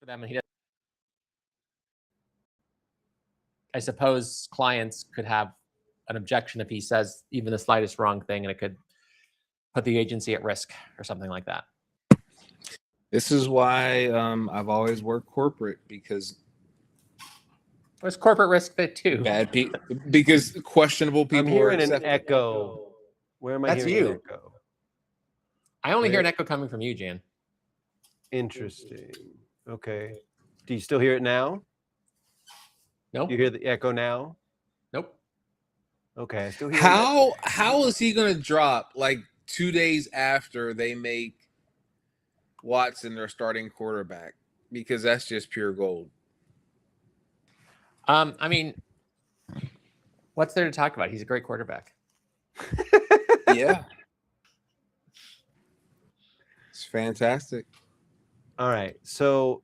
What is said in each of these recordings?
for them, and he doesn't. I suppose clients could have an objection if he says even the slightest wrong thing, and it could put the agency at risk or something like that. This is why I've always worked corporate, because there's corporate risk fit too. Bad people, because questionable people. I'm hearing an echo. Where am I That's hearing you. an echo? I only hear an echo coming from you, Jan. Interesting. Okay. Do you still hear it now? Nope. You hear the echo now? Nope. Okay. I still hear How is he going to drop like 2 days after they make Watson their starting quarterback? Because that's just pure gold. I mean, what's there to talk about? He's a great quarterback. Yeah. It's fantastic. All right. So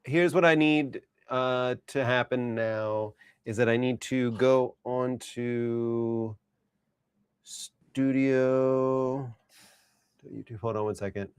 here's what I need to happen now is that I need to go on to studio. YouTube. Hold on 1 second.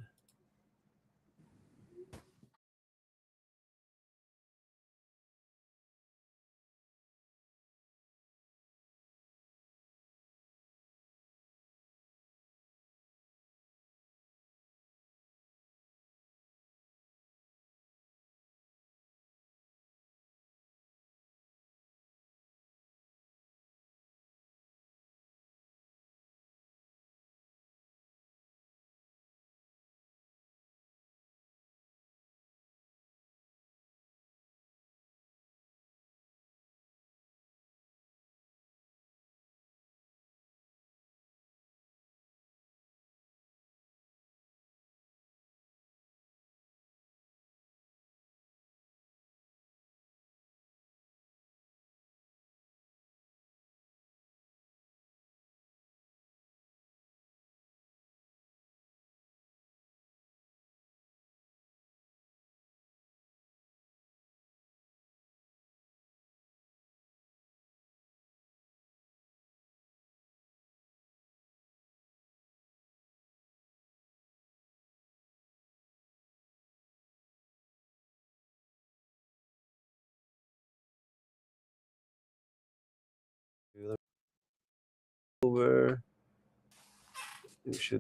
Over.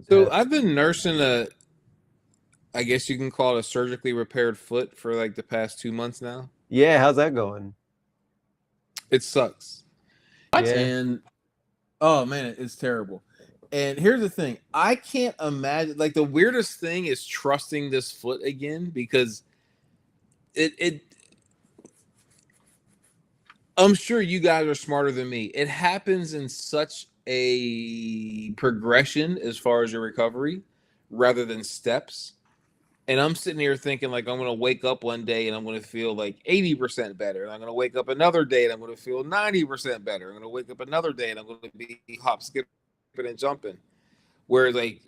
So I've been nursing I guess you can call it a surgically repaired foot for like the past 2 months now. Yeah, how's that going? It sucks. Yeah. And oh man, it's terrible. And here's the thing. I can't imagine, like, the weirdest thing is trusting this foot again, because it I'm sure you guys are smarter than me. It happens in such a progression as far as your recovery rather than steps. And I'm sitting here thinking, like, I'm going to wake up one day and I'm going to feel like 80% better. And I'm going to wake up another day and I'm going to feel 90% better. I'm going to wake up another day and I'm going to be hop, skipping, and jumping. Where, like,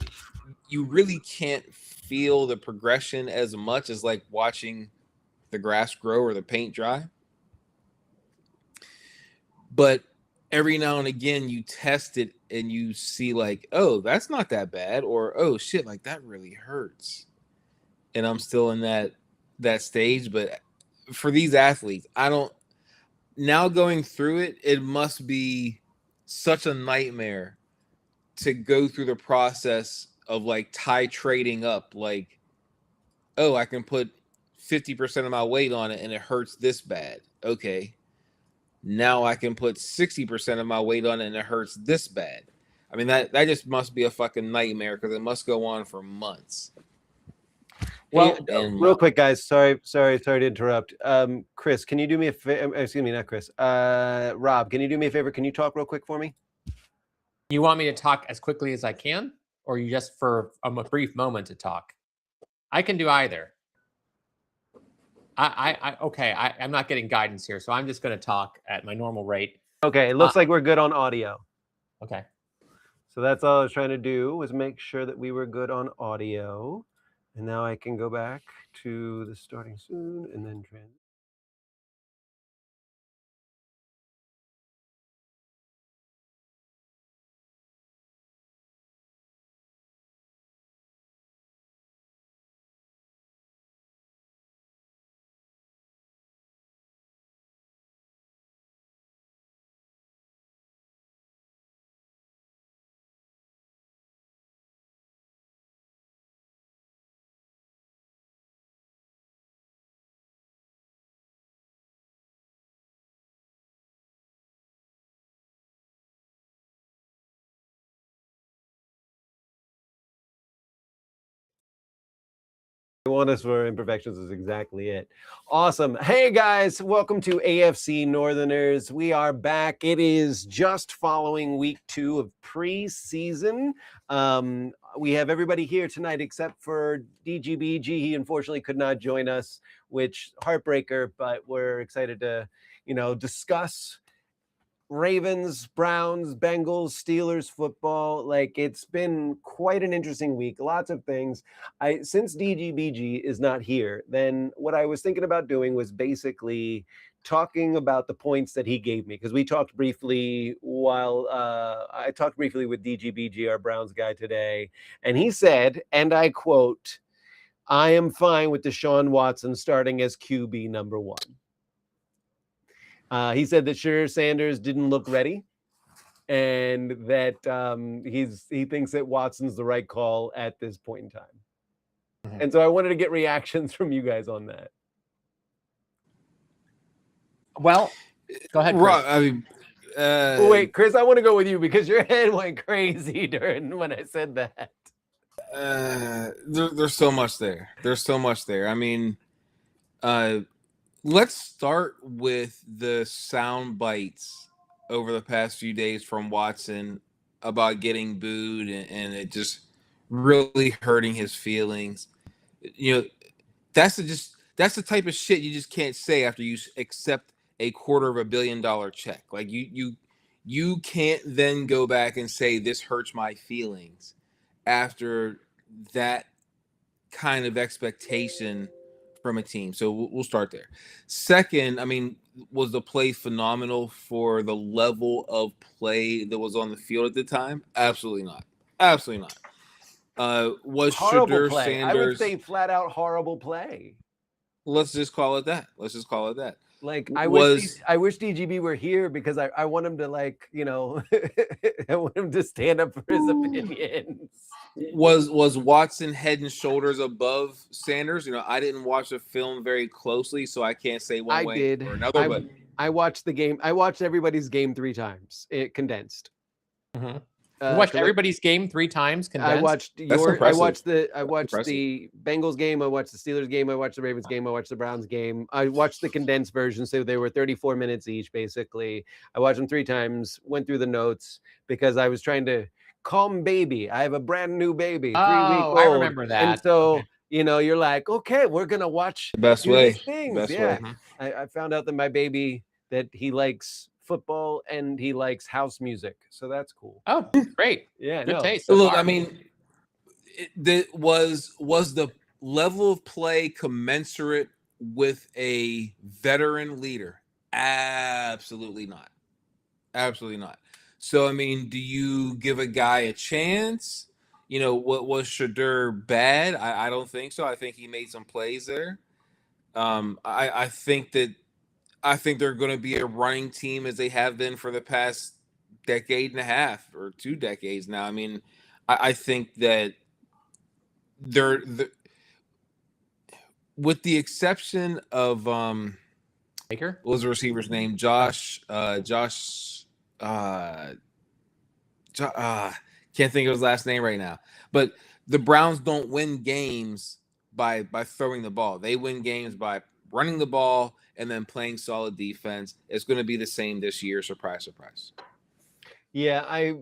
you really can't feel the progression as much as, like, watching the grass grow or the paint dry. But every now and again you test it and you see, like, oh, that's not that bad, or oh shit, like, that really hurts. And I'm still in that stage. But for these athletes, I don't, now going through it, it must be such a nightmare to go through the process of, like, titrating up, like, oh, I can put 50% of my weight on it and it hurts this bad. Okay. Now I can put 60% of my weight on it and it hurts this bad. I mean, that just must be a fucking nightmare, because it must go on for months. Well, real quick, guys. Sorry to interrupt. Chris, can you do me a favor? Excuse me, not Chris. Rob, can you do me a favor? Can you talk real quick for me? You want me to talk as quickly as I can, or you just for a brief moment to talk? I can do either. I'm not getting guidance here, so I'm just going to talk at my normal rate. Okay, it looks like we're good on audio. Okay. So that's all I was trying to do, was make sure that we were good on audio. And now I can go back to the starting soon and then transition. Kiwanis for imperfections is exactly it. Awesome. Hey guys, welcome to AFC Northerners. We are back. It is just following week 2 of preseason. We have everybody here tonight except for DGBG. He unfortunately could not join us, which heartbreaker, but we're excited to, discuss Ravens, Browns, Bengals, Steelers football. Like, it's been quite an interesting week. Lots of things. Since DGBG is not here, then what I was thinking about doing was basically talking about the points that he gave me, because we talked briefly while I talked briefly with DGBG, our Browns guy, today, and he said, and I quote, "I am fine with Deshaun Watson starting as QB number 1." He said that Shedeur Sanders didn't look ready, and that he thinks that Watson's the right call at this point in time. Mm-hmm. And so I wanted to get reactions from you guys on that. Well, go ahead, Chris. I mean, wait, Chris, I want to go with you because your head went crazy when I said that. There's so much there. There's so much there. I mean, let's start with the sound bites over the past few days from Watson about getting booed and it just really hurting his feelings. That's the type of shit you just can't say after you accept a $250 million check. Like you can't then go back and say this hurts my feelings after that kind of expectation from a team. So we'll start there. Second, I mean, was the play phenomenal for the level of play that was on the field at the time? Absolutely not. Absolutely not. Was horrible Shedeur play. Sanders? I would say flat out horrible play. Let's just call it that. Like, I wish DGB were here because I want him to, like, I want him to stand up for his opinions. Was Watson head and shoulders above Sanders? I didn't watch the film very closely, so I can't say one way or another. But I watched the game. I watched everybody's game 3 times. It condensed. Mm-hmm. You watched everybody's game 3 times condensed? I watched the Bengals game, I watched the Steelers game, I watched the Ravens game, I watched the Browns game. I watched the condensed version, so they were 34 minutes each, basically. I watched them 3 times, went through the notes because I was trying to calm baby. I have a brand new baby, 3-week old. I remember that. And so, you're like, okay, we're gonna watch the best way. Things. Best yeah. way. I found out that my baby, that he likes football and he likes house music, so that's cool. Oh, great. Yeah, good taste. So look, I mean, was the level of play commensurate with a veteran leader? Absolutely not. So I mean, do you give a guy a chance? What was Shedeur bad? I don't think so. I think he made some plays there. I think they're going to be a running team as they have been for the past decade and a half or 2 decades now. I mean, I think that they're with the exception of Baker. What was the receiver's name? Josh. Can't think of his last name right now. But the Browns don't win games by throwing the ball. They win games by running the ball and then playing solid defense. It's going to be the same this year. Surprise, surprise. Yeah, I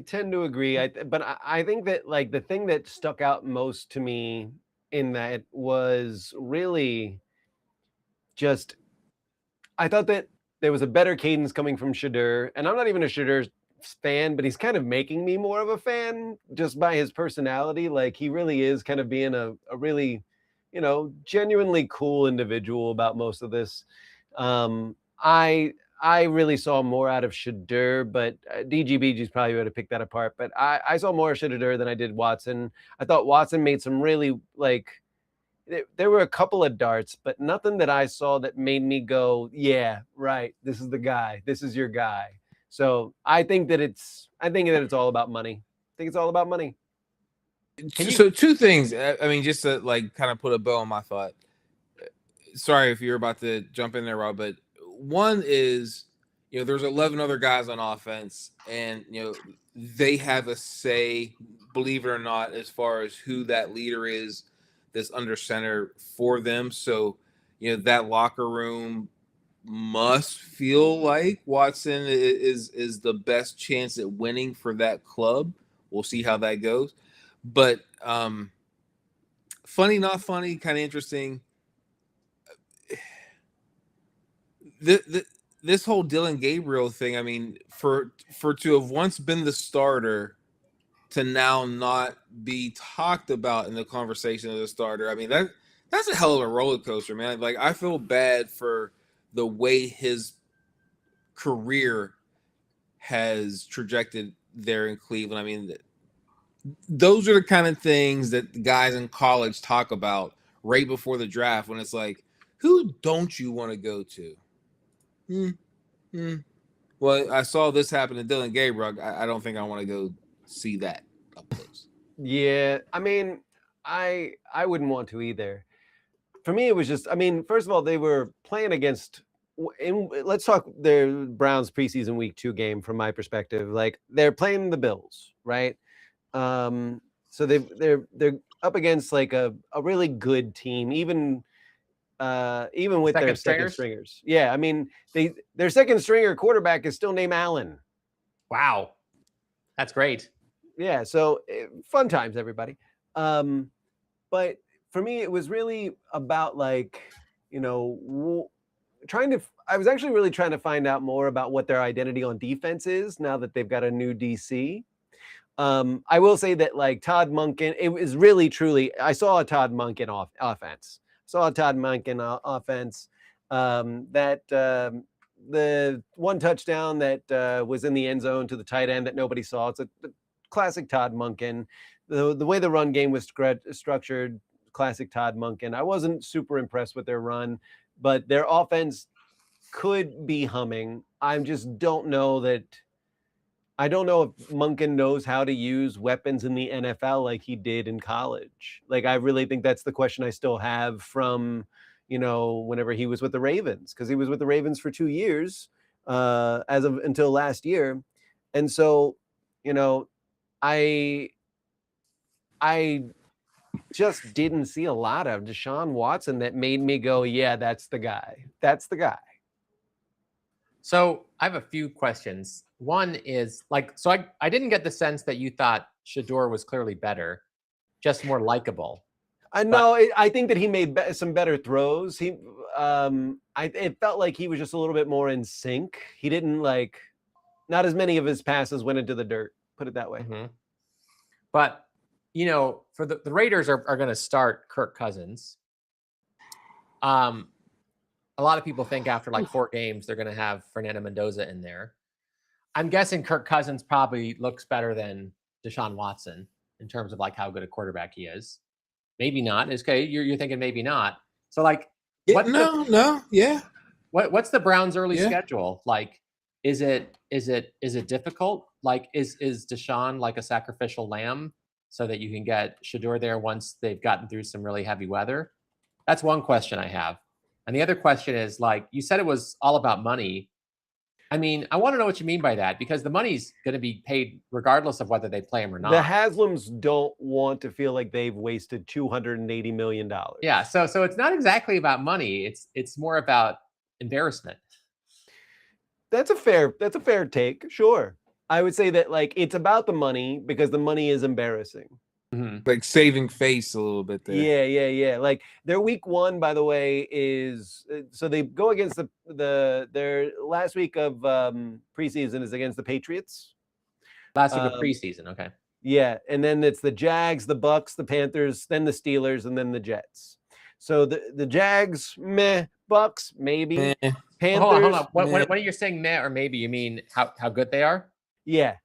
tend to agree. But I think that, like, the thing that stuck out most to me in that was really just, I thought that there was a better cadence coming from Shedeur. And I'm not even a Shedeur fan, but he's kind of making me more of a fan just by his personality. Like, he really is kind of being a really, genuinely cool individual about most of this. I really saw more out of Shedeur, but DGBG's probably going to pick that apart. But I saw more of Shedeur than I did Watson. I thought Watson made some really, like, there were a couple of darts, but nothing that I saw that made me go, yeah, right, this is the guy. This is your guy. So I think that it's all about money. I think it's all about money. So 2 things. I mean, just to, like, kind of put a bow on my thought. Sorry if you're about to jump in there, Rob, but one is, there's 11 other guys on offense, and they have a say, believe it or not, as far as who that leader is that's under center for them. So, that locker room must feel like Watson is the best chance at winning for that club. We'll see how that goes. But funny, not funny, kind of interesting. This whole Dylan Gabriel thing, I mean, for to have once been the starter to now not be talked about in the conversation of the starter, I mean, that's a hell of a roller coaster, man. Like, I feel bad for the way his career has trajected there in Cleveland. I mean, those are the kind of things that the guys in college talk about right before the draft, when it's like, who don't you want to go to? Well, I saw this happen to Dylan Gabriel. I don't think I want to go see that up close. Yeah, I mean, I wouldn't want to either. For me, it was just, I mean, first of all, they were playing against, let's talk their Browns preseason week 2 game from my perspective. Like, they're playing the Bills, right? So they're up against like a really good team, even with their second stringers. Yeah, I mean, their second stringer quarterback is still named Allen. Wow, that's great. Yeah, so fun times, everybody. But for me, it was really about like, I was actually really trying to find out more about what their identity on defense is now that they've got a new DC. I will say that like Todd Monken, it was really truly, I saw a Todd Monken offense. The one touchdown that was in the end zone to the tight end that nobody saw. It's a classic Todd Monken. The way the run game was structured, classic Todd Monken. I wasn't super impressed with their run, but their offense could be humming. I just don't know that. I don't know if Monken knows how to use weapons in the NFL like he did in college. Like, I really think that's the question I still have from, whenever he was with the Ravens, because he was with the Ravens for 2 years until last year. And so, I just didn't see a lot of Deshaun Watson that made me go, yeah, that's the guy. That's the guy. So I have a few questions. One is like, so I didn't get the sense that you thought Shador was clearly better, just more likable. I think that he made some better throws. It felt like he was just a little bit more in sync. He didn't not as many of his passes went into the dirt, put it that way. Mm-hmm. But, for the Raiders are going to start Kirk Cousins. A lot of people think after like 4 games, they're going to have Fernando Mendoza in there. I'm guessing Kirk Cousins probably looks better than Deshaun Watson in terms of like how good a quarterback he is. Maybe not. It's okay. You're thinking maybe not. So like, yeah. What's the Browns' early schedule? Like, is it difficult? Like, is Deshaun like a sacrificial lamb so that you can get Shador there once they've gotten through some really heavy weather? That's one question I have. And the other question is, like, you said it was all about money. I mean, I want to know what you mean by that, because the money's going to be paid regardless of whether they play him or not. The Haslams don't want to feel like they've wasted $280 million. Yeah, so it's not exactly about money. It's more about embarrassment. That's a fair take. Sure. I would say that like it's about the money because the money is embarrassing. Mm-hmm. Like saving face a little bit there. Yeah. Like their week 1, by the way, is so they go against their last week of preseason is against the Patriots. Last week of preseason, okay. Yeah, and then it's the Jags, the Bucks, the Panthers, then the Steelers, and then the Jets. So the Jags, meh. Bucks, maybe. Meh. Panthers. Hold on. When you're saying meh or maybe, you mean how good they are? Yeah.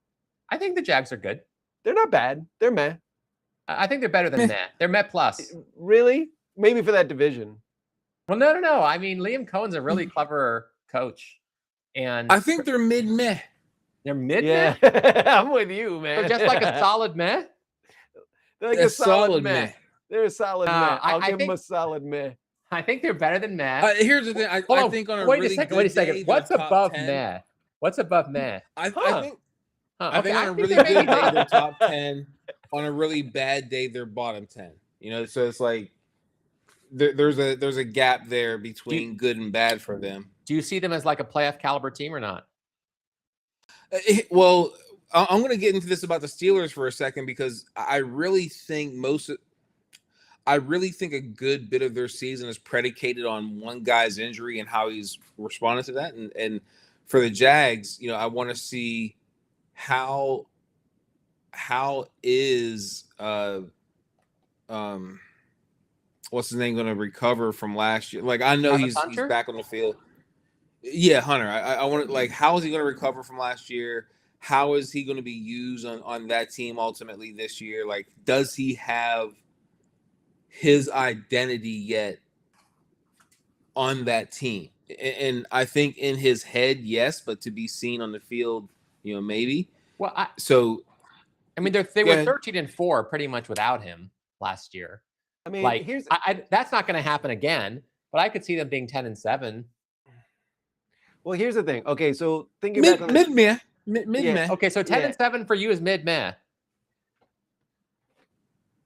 I think the Jags are good. They're not bad. They're meh. I think they're better than meh. They're meh plus. Really? Maybe for that division. Well, no. I mean, Liam Cohen's a really clever coach. And I think they're mid-meh. They're mid-meh? Yeah. I'm with you, man. They're just like a solid meh? They're like a solid meh. They're a solid meh. I'll give them a solid meh. I think they're better than meh. Here's the thing. I think on a wait really a second. day, What's above 10. meh? What's above meh? I think I on a really good day, they're top 10. On a really bad day, they're bottom 10. So it's like there's a gap there between good and bad for them. Do you see them as like a playoff caliber team or not? Well, I'm going to get into this about the Steelers for a second because I really think a good bit of their season is predicated on one guy's injury and how he's responded to that. And for the Jags, you know, I want to see how is what's his name going to recover from last year? Like, I know he's back on the field. Yeah, Hunter. I want to, like, how is he going to recover from last year? How is he going to be used on that team ultimately this year? Like, does he have his identity yet on that team? And I think in his head, yes, but to be seen on the field, you know, maybe. Well, I mean, they were 13-4 pretty much without him last year. I mean, like, that's not going to happen again, but I could see them being 10-7. Well, here's the thing. Okay, so thinking back on mid-meh. Okay, so 10-7 for you is mid-meh.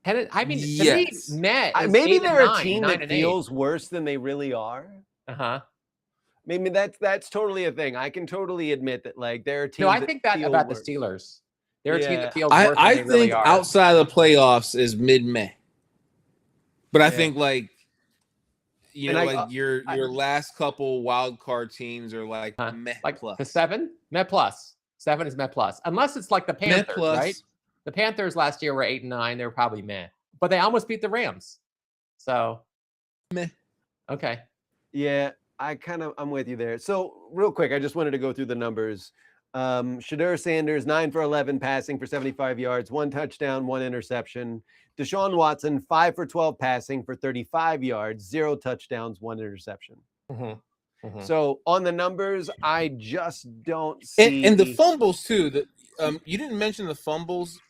I mean, yes. To me, meh is maybe they're a 9, team 9 that feels worse than they really are. Maybe that's totally a thing. I can totally admit that, like, there are teams. No, I think that about worse. the Steelers. They're a team that feels worse I than they think really are. outside of the playoffs is mid-May. But I think, like, you know, like your last couple wild card teams are like meh like plus. The 7? Meh plus. 7 is meh plus. Unless it's like the Panthers, right? The Panthers last year were 8-9. They were probably meh. But they almost beat the Rams. So meh. Okay. Yeah, I'm with you there. So real quick, I just wanted to go through the numbers. Shedeur Sanders, 9 for 11 passing for 75 yards, 1 touchdown, 1 interception. Deshaun Watson, 5 for 12 passing for 35 yards, 0 touchdowns, 1 interception. So on the numbers, I just don't see. And the fumbles too. You didn't mention the fumbles.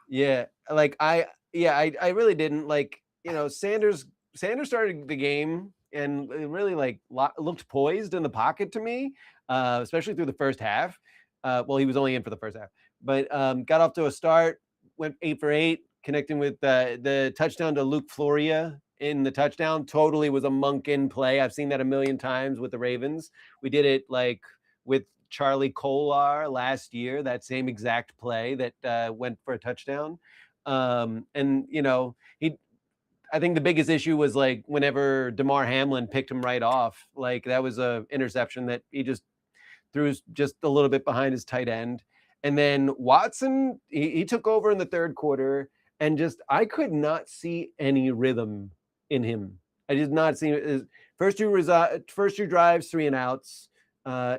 Yeah, like I really didn't. Like, you know, Sanders started the game and it really like looked poised in the pocket to me, especially through the first half. Well, he was only in for the first half, but got off to a start, went 8 for 8, connecting with the touchdown to Luke Floria in the touchdown. Totally was a Monken play. I've seen that a million times with the Ravens. We did it like with Charlie Kolar last year, that same exact play that went for a touchdown. And, you know, I think the biggest issue was like whenever DeMar Hamlin picked him right off, like that was a interception that he just threw just a little bit behind his tight end. And then Watson, he took over in the third quarter and just, I could not see any rhythm in him. I did not see his first two drives, 3 and outs.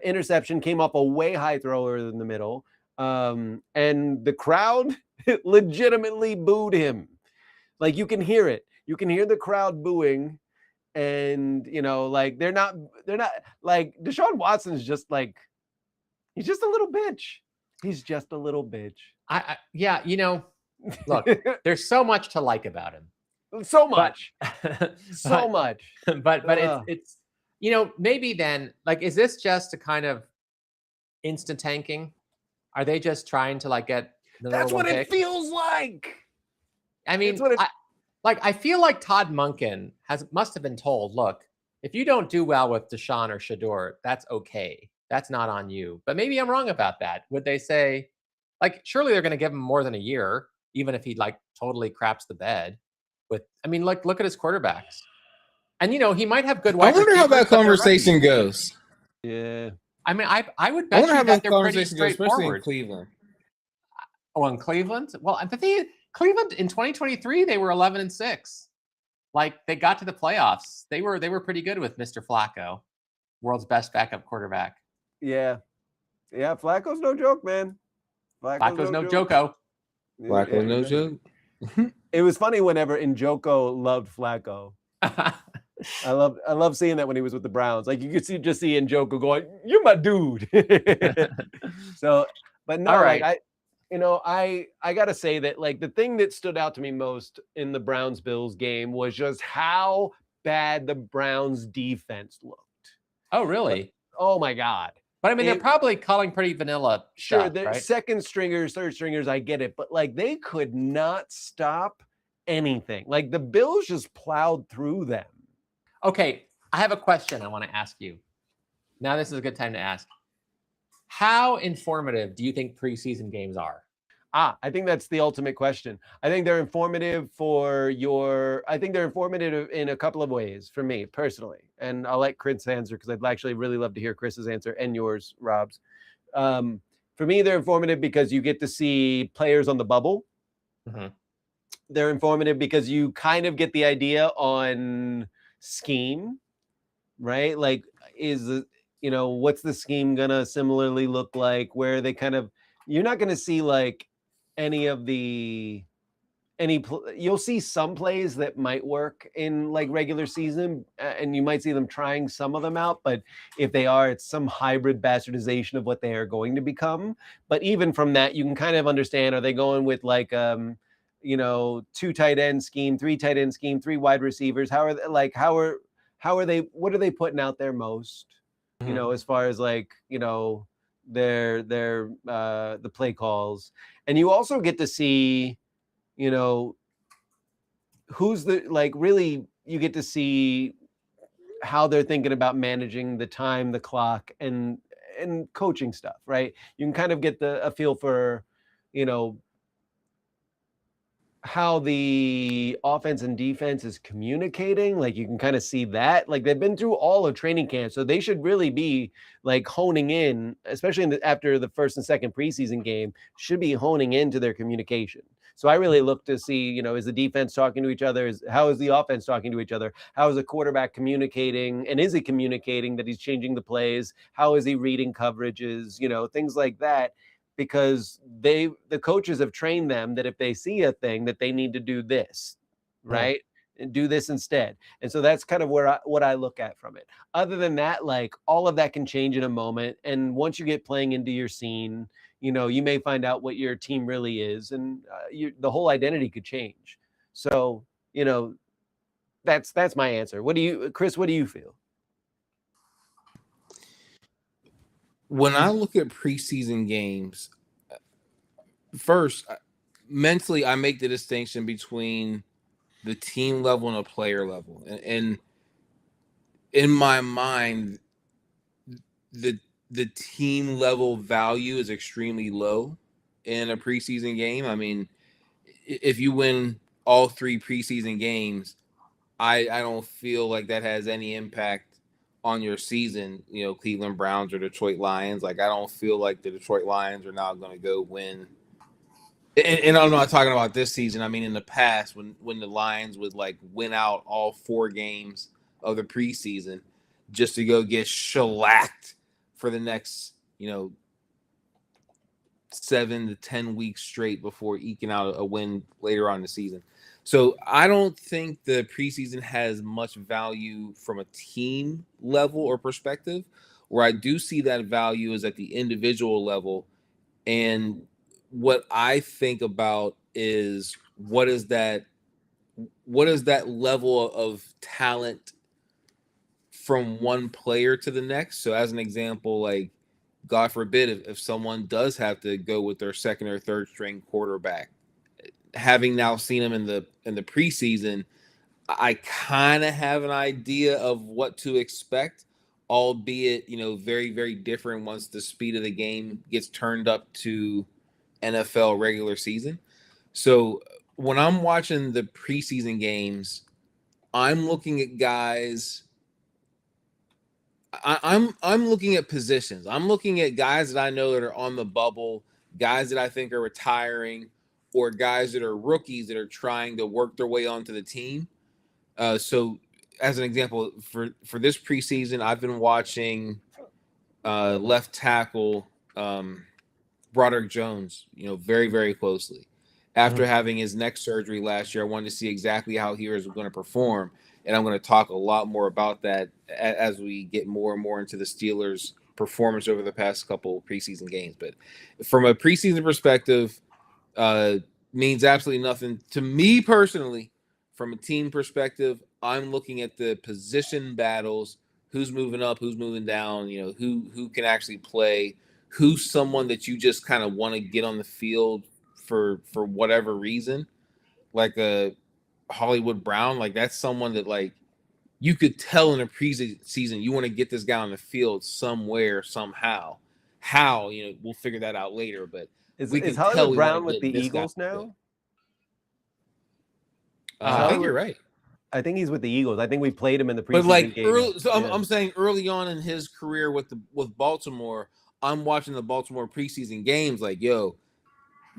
Interception came off a way high thrower in the middle. And the crowd legitimately booed him. Like, you can hear it. You can hear the crowd booing. And, you know, like they're not like Deshaun Watson's just like, he's just a little bitch. He's just a little bitch. Yeah, you know, look, there's so much to like about him. So much. But it's you know, maybe then, like, is this just a kind of instant tanking? Are they just trying to like get the That's what pick? it feels like. I mean, I feel like Todd Monken must have been told, look, if you don't do well with Deshaun or Shedeur, that's okay. That's not on you. But maybe I'm wrong about that. Would they say, like, surely they're going to give him more than a year, even if he like totally craps the bed. I mean, look at his quarterbacks. And, you know, he might have good wide receivers. I wonder how that conversation goes. Yeah. I mean, I would bet you that they're pretty straightforward. Especially in Cleveland. Oh, in Cleveland? Well, the thing is, Cleveland in 2023, they were 11-6. Like, they got to the playoffs. They were pretty good with Mr. Flacco, world's best backup quarterback. Yeah. Flacco's no joke, man. Flacco's no joko. Flacco's no joke. It was funny whenever Njoku loved Flacco. I love seeing that when he was with the Browns. Like, you could just see Njoku going, "You're my dude." So, but no, right. Like I gotta say that, like, the thing that stood out to me most in the Browns-Bills game was just how bad the Browns defense looked. Oh, really? Like, oh my God. But I mean, they're probably calling pretty vanilla sure, stuff, they're right? second stringers, third stringers, I get it. But like, they could not stop anything. Like the Bills just plowed through them. Okay, I have a question I want to ask you. Now this is a good time to ask. How informative do you think preseason games are? I think that's the ultimate question. I think they're informative in a couple of ways for me personally. And I'll let Chris answer because I'd actually really love to hear Chris's answer and yours, Rob's. For me, they're informative because you get to see players on the bubble. Mhm. They're informative because you kind of get the idea on scheme, right? Like, what's the scheme gonna similarly look like? Where they kind of, you're not gonna see like you'll see some plays that might work in like regular season, and you might see them trying some of them out, but if they are, it's some hybrid bastardization of what they are going to become. But even from that, you can kind of understand, are they going with like 2 tight end scheme, 3 tight end scheme, 3 wide receivers? How are they, what are they putting out there most, as far as like, their the play calls. And you also get to see, who's the, like, really, you get to see how they're thinking about managing the time, the clock, and coaching stuff, right? You can kind of get a feel for, how the offense and defense is communicating. Like you can kind of see that, like they've been through all of training camp, so they should really be like honing in, especially after the first and second preseason game, should be honing into their communication. So I really look to see, is the defense talking to each other? How is the offense talking to each other? How is the quarterback communicating? And is he communicating that he's changing the plays? How is he reading coverages? Things like that, because the coaches have trained them that if they see a thing that they need to do this, right? And do this instead. And so that's kind of what I look at from it. Other than that, like all of that can change in a moment. And once you get playing into your scene, you may find out what your team really is, and the whole identity could change. So, that's my answer. Chris, what do you feel? When I look at preseason games, first, mentally, I make the distinction between the team level and a player level. And in my mind, the team level value is extremely low in a preseason game. I mean, if you win all 3 preseason games, I don't feel like that has any impact on your season. Cleveland Browns or Detroit Lions. Like, I don't feel like the Detroit Lions are now going to go win. And I'm not talking about this season. I mean, in the past, when the Lions would like win out all 4 games of the preseason just to go get shellacked for the next, 7 to 10 weeks straight before eking out a win later on in the season. So I don't think the preseason has much value from a team level or perspective. Where I do see that value is at the individual level. And what I think about is what is that level of talent from one player to the next. So as an example, like, God forbid if someone does have to go with their second or third string quarterback, having now seen him in the preseason, I kind of have an idea of what to expect, albeit, very, very different once the speed of the game gets turned up to NFL regular season. So when I'm watching the preseason games, I'm looking at guys. I'm looking at positions. I'm looking at guys that I know that are on the bubble, guys that I think are retiring, or guys that are rookies that are trying to work their way onto the team. So, as an example, for this preseason, I've been watching left tackle Broderick Jones, very, very closely. After having his neck surgery last year, I wanted to see exactly how he was going to perform. And I'm going to talk a lot more about that as we get more and more into the Steelers' performance over the past couple preseason games. But from a preseason perspective, means absolutely nothing to me personally. From a team perspective, I'm looking at the position battles, who's moving up, who's moving down, who can actually play, who's someone that you just kind of want to get on the field for whatever reason. Like Hollywood Brown, like that's someone that like you could tell in a preseason you want to get this guy on the field somewhere, somehow. How, we'll figure that out later, but we Is can tell Hollywood we Brown want with to the get this guy. Eagles now? I think you're right. I think he's with the Eagles. I think we played him in the preseason But like game. early, so I'm saying early on in his career with Baltimore, I'm watching the Baltimore preseason games. Like, yo,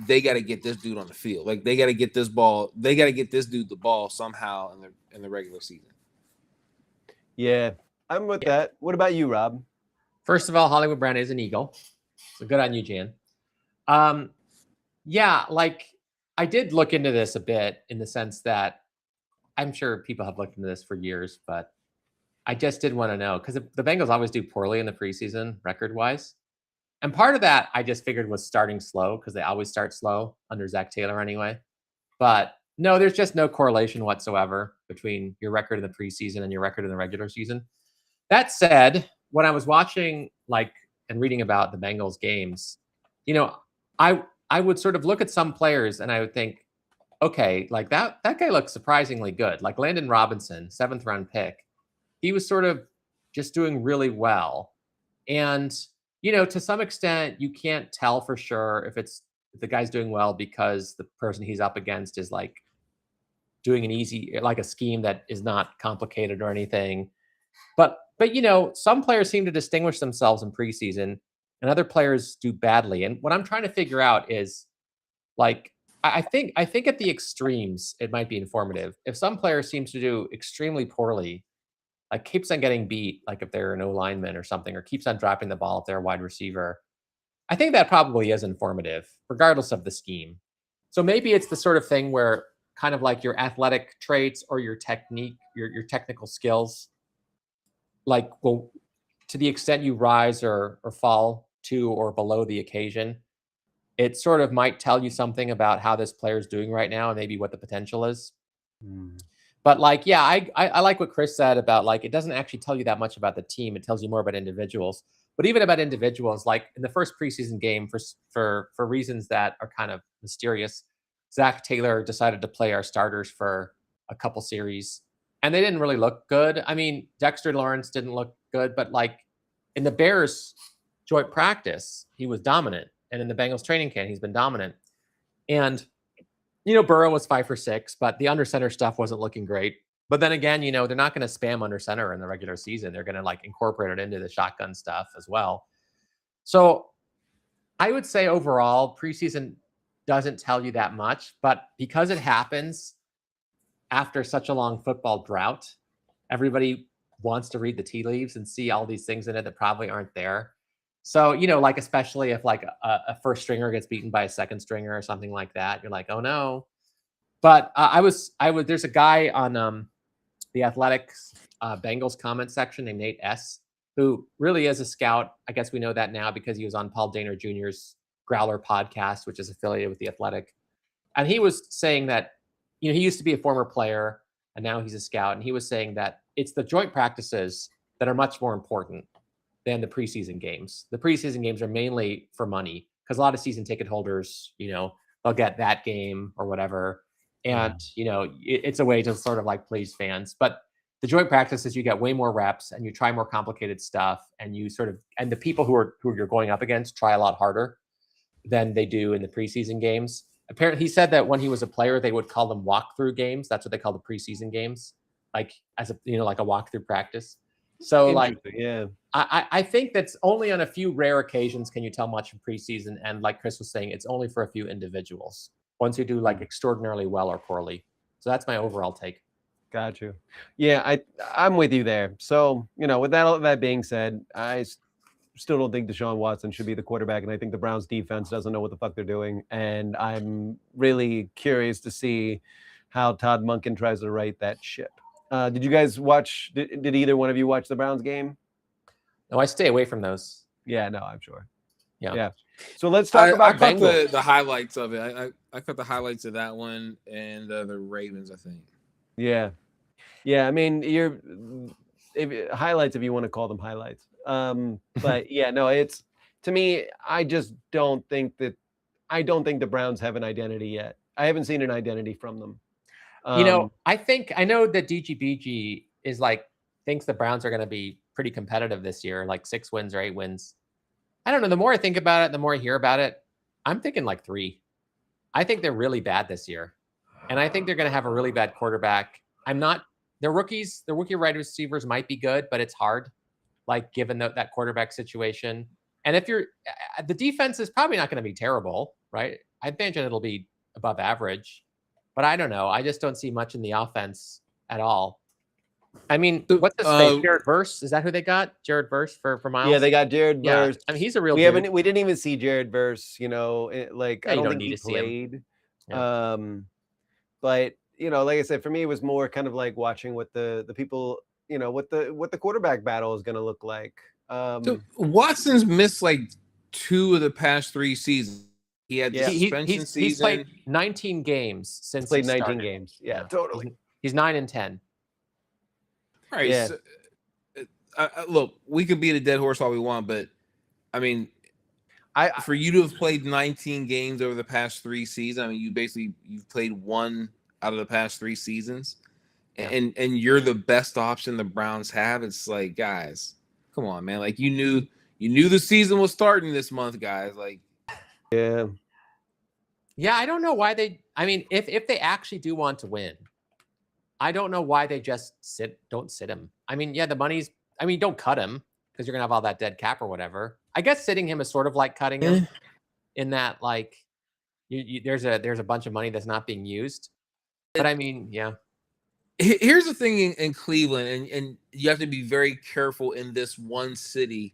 they got to get this dude on the field. Like, they got to get this ball. They got to get this dude the ball somehow in the regular season. Yeah, I'm with that. What about you, Rob? First of all, Hollywood Brown is an Eagle. So good on you, Jan. Yeah, like I did look into this a bit in the sense that I'm sure people have looked into this for years, but I just did want to know because the Bengals always do poorly in the preseason record-wise. And part of that I just figured was starting slow because they always start slow under Zach Taylor anyway. But no, there's just no correlation whatsoever between your record in the preseason and your record in the regular season. That said, when I was watching and reading about the Bengals games, I would sort of look at some players and I would think, okay, like that guy looks surprisingly good. Like Landon Robinson, 7th round pick. He was sort of just doing really well. And, to some extent, you can't tell for sure if the guy's doing well because the person he's up against is like doing a scheme that is not complicated or anything. But some players seem to distinguish themselves in preseason and other players do badly. And what I'm trying to figure out is like, I think at the extremes, it might be informative. If some player seems to do extremely poorly, like keeps on getting beat, like if they're an O-lineman or something, or keeps on dropping the ball if they're a wide receiver, I think that probably is informative, regardless of the scheme. So maybe it's the sort of thing where kind of like your athletic traits or your technique, your technical skills, like, well, to the extent you rise or fall to or below the occasion, it sort of might tell you something about how this player is doing right now and maybe what the potential is. But I like what Chris said about like, it doesn't actually tell you that much about the team. It tells you more about individuals. But even about individuals, like in the first preseason game, for reasons that are kind of mysterious, Zach Taylor decided to play our starters for a couple series, and they didn't really look good. I mean, Dexter Lawrence didn't look good, but like in the Bears joint practice, he was dominant. And in the Bengals training camp, he's been dominant. And, Burrow was 5 for 6, but the under center stuff wasn't looking great. But then again, they're not going to spam under center in the regular season. They're going to like incorporate it into the shotgun stuff as well. So I would say overall, preseason doesn't tell you that much, but because it happens after such a long football drought, everybody wants to read the tea leaves and see all these things in it that probably aren't there. So, like, especially if like a first stringer gets beaten by a second stringer or something like that, you're like, oh no. But there's a guy on the Athletics Bengals comment section named Nate S, who really is a scout. I guess we know that now because he was on Paul Dehner Jr.'s Growler podcast, which is affiliated with the Athletic. And he was saying that, he used to be a former player and now he's a scout. And he was saying that it's the joint practices that are much more important than the preseason games. The preseason games are mainly for money because a lot of season ticket holders, they'll get that game or whatever. And, it's a way to sort of like please fans. But the joint practices, you get way more reps and you try more complicated stuff and and the people who you're going up against try a lot harder than they do in the preseason games. Apparently, he said that when he was a player, they would call them walkthrough games. That's what they call the preseason games, like as a like a walkthrough practice. So like, yeah, I think that's only on a few rare occasions can you tell much from preseason, and like Chris was saying, it's only for a few individuals. Ones who do like extraordinarily well or poorly. So that's my overall take. Got you. Yeah, I'm with you there. So with all that being said, I still don't think Deshaun Watson should be the quarterback, and I think the Browns defense doesn't know what the fuck they're doing. And I'm really curious to see how Todd Monken tries to right that ship. Did you guys watch? Did either one of you watch the Browns game? No, I stay away from those. Yeah, no, I'm sure. Yeah. So let's talk about I caught Bengals. the highlights of it. I caught the highlights of that one and the Ravens, I think. Yeah. I mean, highlights if you want to call them highlights. But yeah, no, it's to me. I just don't think the Browns have an identity yet. I haven't seen an identity from them. I know that DGBG is thinks the Browns are going to be pretty competitive this year, like 6 wins or 8 wins. I don't know. The more I think about it, the more I hear about it, I'm thinking 3. I think they're really bad this year. And I think they're going to have a really bad quarterback. Their rookies, the rookie wide receivers might be good, but it's hard, given that quarterback situation. And if the defense is probably not going to be terrible, right? I imagine it'll be above average, but I don't know. I just don't see much in the offense at all. I mean, what's his face? Jared Verse? Is that who they got? Jared Verse for Miles? Yeah, they got Jared Verse. I mean, he's a real dude. We didn't even see Jared Verse, I don't think he played. Yeah. But like I said, for me, it was more kind of like watching what the people, what the quarterback battle is going to look like. So Watson's missed 2 of the past 3 seasons. He had the suspension season. He's played 19 games since played 19 games. Yeah, totally. He's 9-10. Right. Yeah. So, look, we could beat a dead horse all we want, but I mean, for you to have played 19 games over the past 3 seasons, I mean, you've played 1 out of the past 3 seasons, and you're the best option the Browns have. It's guys, come on, man. You knew the season was starting this month, guys. Yeah, I don't know why if they actually do want to win, I don't know why they just don't sit him. I mean, the money's. I mean, don't cut him because you're gonna have all that dead cap or whatever. I guess sitting him is sort of like cutting him, in that there's a bunch of money that's not being used. But I mean, yeah. Here's the thing in Cleveland, and you have to be very careful in this one city,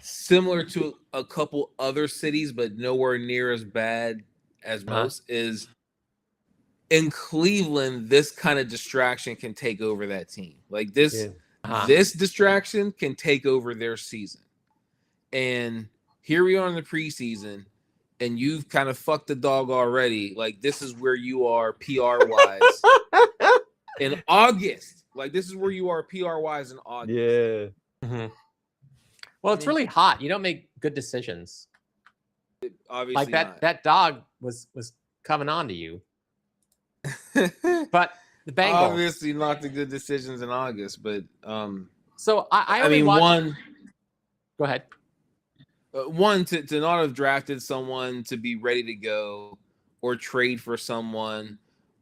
similar to a couple other cities, but nowhere near as bad as most is. In Cleveland, this kind of distraction can take over that team. This distraction can take over their season. And here we are in the preseason, and you've kind of fucked the dog already. This is where you are PR-wise in August. This is where you are PR-wise in August. Yeah. Mm-hmm. Well, it's really hot. You don't make good decisions. Obviously, that dog was coming on to you. But the Bengals obviously not the good decisions in August, but so I mean, go ahead. One, to not have drafted someone to be ready to go or trade for someone,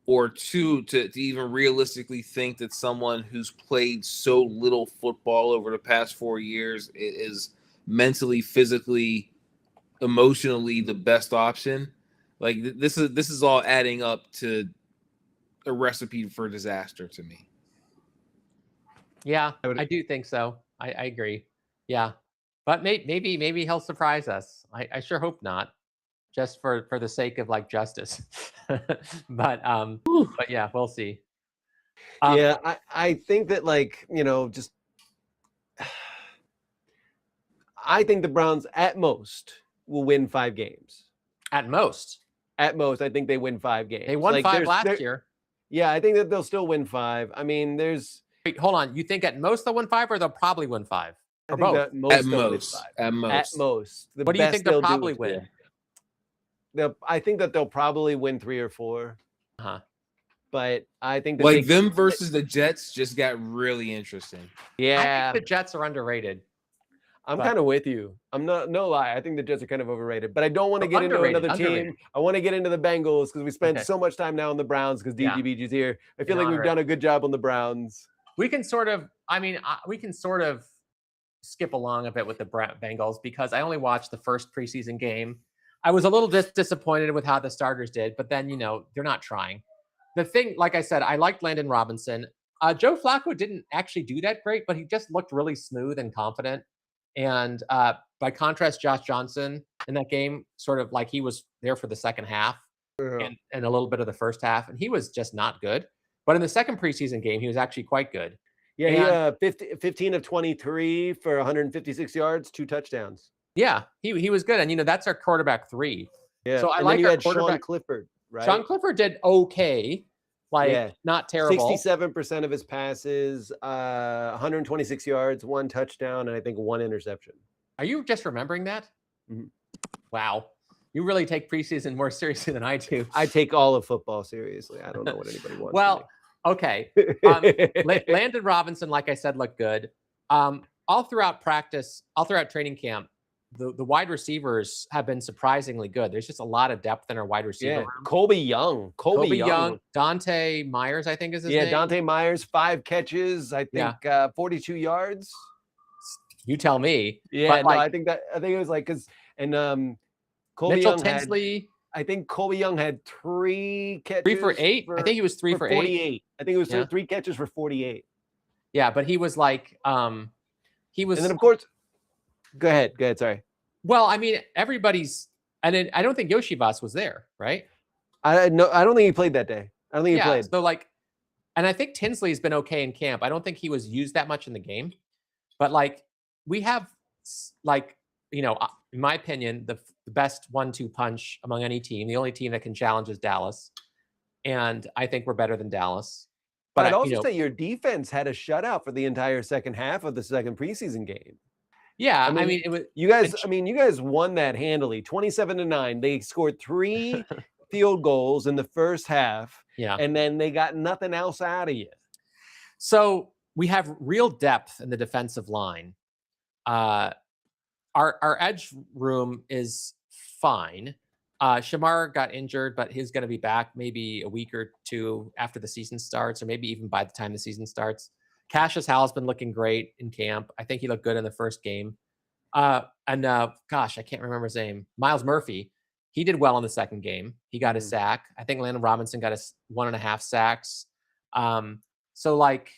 or 2, to even realistically think that someone who's played so little football over the past 4 years is mentally, physically, emotionally the best option. This is all adding up to a recipe for disaster to me. Yeah, I do think so. I agree. Yeah, but maybe he'll surprise us. I sure hope not, just for the sake of justice. but yeah, we'll see. I think that just I think the Browns at most will win 5 games. At most, I think they win 5 games. They won 5 last year. Yeah, I think that they'll still win 5. I mean, Wait, hold on. You think at most they'll win 5, or they'll probably win 5? Or both? At most. At most. What do you think they'll probably win? I think that they'll probably win 3 or 4. But I think that them versus the Jets just got really interesting. Yeah, I think the Jets are underrated. I'm kind of with you. I'm no lie. I think the Jets are kind of overrated, but I don't want to get into another team. I want to get into the Bengals because we spent so much time now on the Browns because DGBG's here. I feel like we've done a good job on the Browns. We can sort of skip along a bit with the Bengals because I only watched the first preseason game. I was a little disappointed with how the starters did, but then, they're not trying. The thing, like I said, I liked Landon Robinson. Joe Flacco didn't actually do that great, but he just looked really smooth and confident. And by contrast, Josh Johnson in that game, sort of he was there for the second half and a little bit of the first half, and he was just not good. But in the second preseason game, he was actually quite good. Yeah, 15 of 23 for 156 yards, 2 touchdowns. Yeah, he was good, and that's our quarterback 3. Yeah, so I like our quarterback. Sean Clifford, right? Sean Clifford did okay. Not terrible. 67% of his passes, 126 yards, 1 touchdown, and I think 1 interception. Are you just remembering that? Mm-hmm. Wow. You really take preseason more seriously than I do. I take all of football seriously. I don't know what anybody wants. Well, okay. Landon Robinson, like I said, looked good. All throughout practice, all throughout training camp, the wide receivers have been surprisingly good. There's just a lot of depth in our wide receiver room. Colby Young. Dante Myers, I think is his name. Yeah, Dante Myers, 5 catches, I think 42 yards. You tell me. Yeah, no, I think it was like Colby Mitchell Young Tinsley. I think Colby Young had 3 catches. 3 for 8. I think he was 3 for 48. I think it was 3 catches for 48. Yeah, but he was like, he was. And then of course, go ahead. Sorry. Well, I mean, everybody's, and then I don't think Yoshivas was there, right? I don't think he played that day. I don't think he played. So like, and I think Tinsley's been okay in camp. I don't think he was used that much in the game, but like we have like, you know, in my opinion, the best 1-2 punch among any team. The only team that can challenge is Dallas, and I think we're better than Dallas. But I'd also say your defense had a shutout for the entire second half of the second preseason game. Yeah, I mean it was you guys. I mean, you guys won that handily, 27-9. They scored 3 field goals in the first half, and then they got nothing else out of you. So we have real depth in the defensive line. Our edge room is fine. Shamar got injured, but he's going to be back maybe a week or 2 after the season starts, or maybe even by the time the season starts. Cassius Howell's been looking great in camp. I think he looked good in the first game. Gosh, I can't remember his name. Miles Murphy. He did well in the second game. He got a sack. I think Landon Robinson got 1.5 sacks. So like,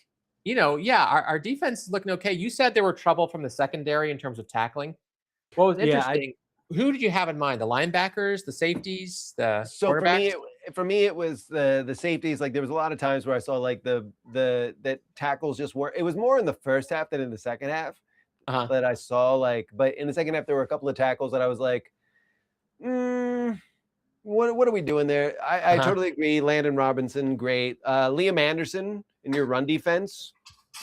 you know, our defense is looking okay. You said there were trouble from the secondary in terms of tackling. What was interesting? Who did you have in mind? The linebackers, the safeties, the quarterbacks? For me, it was the safeties. Like there was a lot of times where I saw like that tackles just weren't. It was more in the first half than in the second half that I saw. Like, but in the second half there were a couple of tackles that I was like, what are we doing there? I totally agree. Landon Robinson, great. Liam Anderson in your run defense,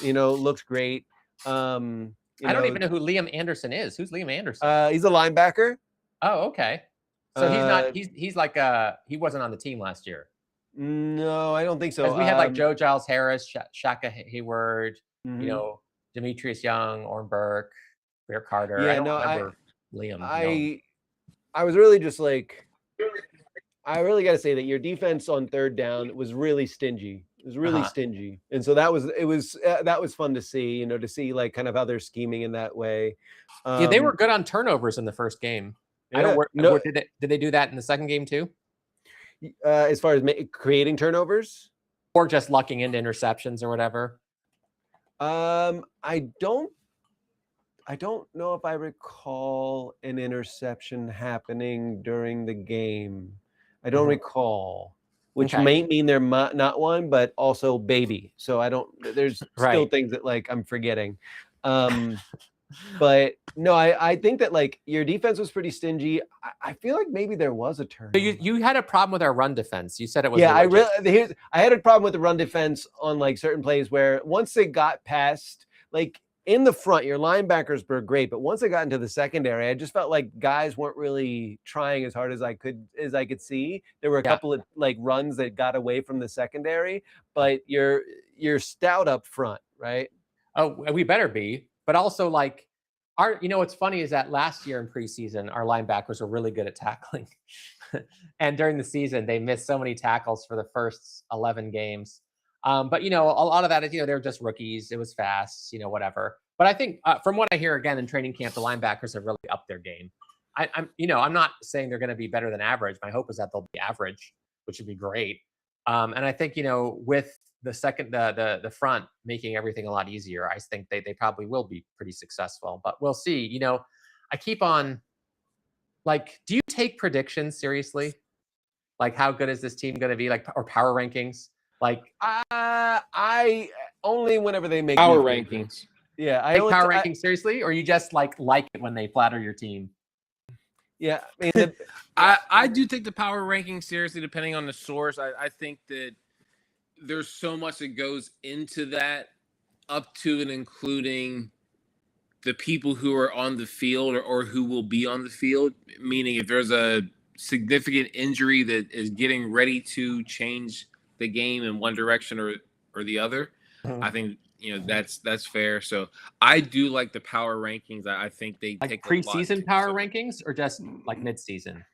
you know, looks great. I don't even know who Liam Anderson is. Who's Liam Anderson? He's a linebacker. Oh, okay. So he's not. He's like he wasn't on the team last year. No, I don't think so. Because we had like Joe Giles Harris, Shaka Hayward, you know, Demetrius Young, Orrin Burke, Bear Carter. Yeah, I don't remember Liam. I was really just like, I really got to say that your defense on third down was really stingy. It was really stingy, and so that was fun to see. You know, to see like kind of how they're scheming in that way. Yeah, they were good on turnovers in the first game. Yeah, did they do that in the second game too? As far as creating turnovers, or just lucking into interceptions or whatever. I don't know if I recall an interception happening during the game. I don't recall, which may mean they're not one, but also baby. So I don't. There's still things that like I'm forgetting. But no, I think that like your defense was pretty stingy. I feel like maybe there was a turn. So you had a problem with our run defense. You said it was. Yeah, I had a problem with the run defense on like certain plays where once they got past like in the front, your linebackers were great, but once they got into the secondary, I just felt like guys weren't really trying as hard as I could see. There were a couple of like runs that got away from the secondary, but you're stout up front, right? Oh, we better be. But also like you know, what's funny is that last year in preseason, our linebackers were really good at tackling. And during the season, they missed so many tackles for the first 11 games. But, you know, a lot of that is, you know, they're just rookies. It was fast, you know, whatever. But I think from what I hear again in training camp, the linebackers have really upped their game. I'm not saying they're going to be better than average. My hope is that they'll be average, which would be great. And I think, you know, with the front making everything a lot easier, I think they probably will be pretty successful. But we'll see. You know, I keep on like, do you take predictions seriously? Like, how good is this team going to be? Like, or power rankings? Like, I only whenever they make power rankings. Yeah, I take power rankings seriously, or you just like it when they flatter your team. Yeah, I mean, I do take the power rankings seriously, depending on the source. I think that there's so much that goes into that, up to and including the people who are on the field or who will be on the field. Meaning, if there's a significant injury that is getting ready to change the game in one direction or the other, I think that's fair. So I do like the power rankings. I think they Like take a lot preseason to power consider. rankings or just like mid-season?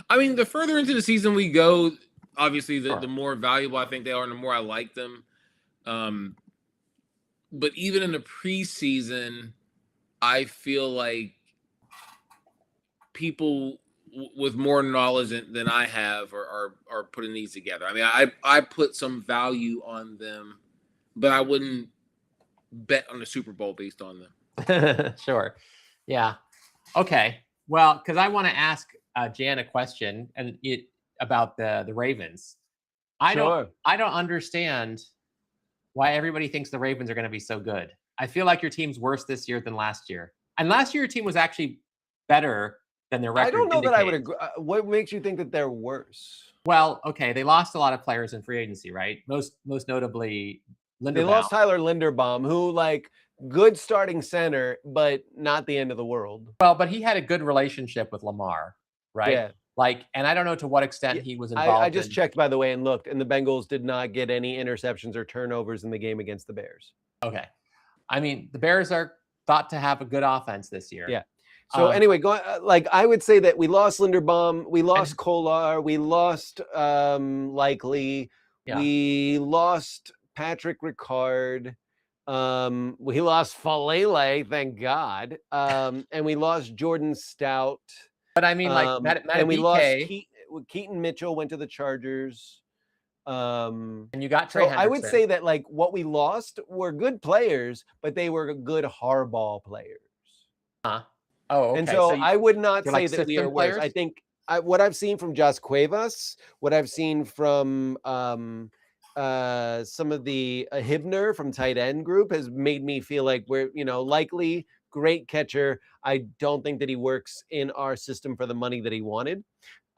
I mean, the further into the season we go, obviously the Sure. more valuable I think they are and the more I like them. But even in the preseason, I feel like people with more knowledge than I have are putting these together. I mean, I put some value on them, but I wouldn't bet on the Super Bowl based on them. Sure. Yeah. Okay. Well, because I want to ask Jan a question and about the Ravens. I Sure. don't understand why everybody thinks the Ravens are going to be so good. I feel like your team's worse this year than last year, and last year your team was actually better than their record. I don't know that I would indicates. agree. What makes you think that they're worse? Well, okay, they lost a lot of players in free agency, right? Most notably Linderbaum. They lost Tyler Linderbaum, who like good starting center, but not the end of the world. Well, but he had a good relationship with Lamar, right? Yeah. Like, and I don't know to what extent he was involved. I just checked, by the way, and looked, and the Bengals did not get any interceptions or turnovers in the game against the Bears. Okay. I mean, the Bears are thought to have a good offense this year. Yeah. So anyway, like I would say that we lost Linderbaum, we lost And- Kolar, we lost Likely, Yeah. we lost Patrick Ricard, we lost Falele, thank God, and we lost Jordan Stout. But I mean, like, and we lost Madubuike, Keaton Mitchell went to the Chargers. and you got Trey So I would Hendrickson. say that like what we lost were good players, but they were good hardball players. Oh, okay. And so I would not you're say like that we system are worse. players? I think what I've seen from Josh Cuevas, what I've seen from some of the Hibner from tight end group has made me feel like we're, Likely great catcher. I don't think that he works in our system for the money that he wanted.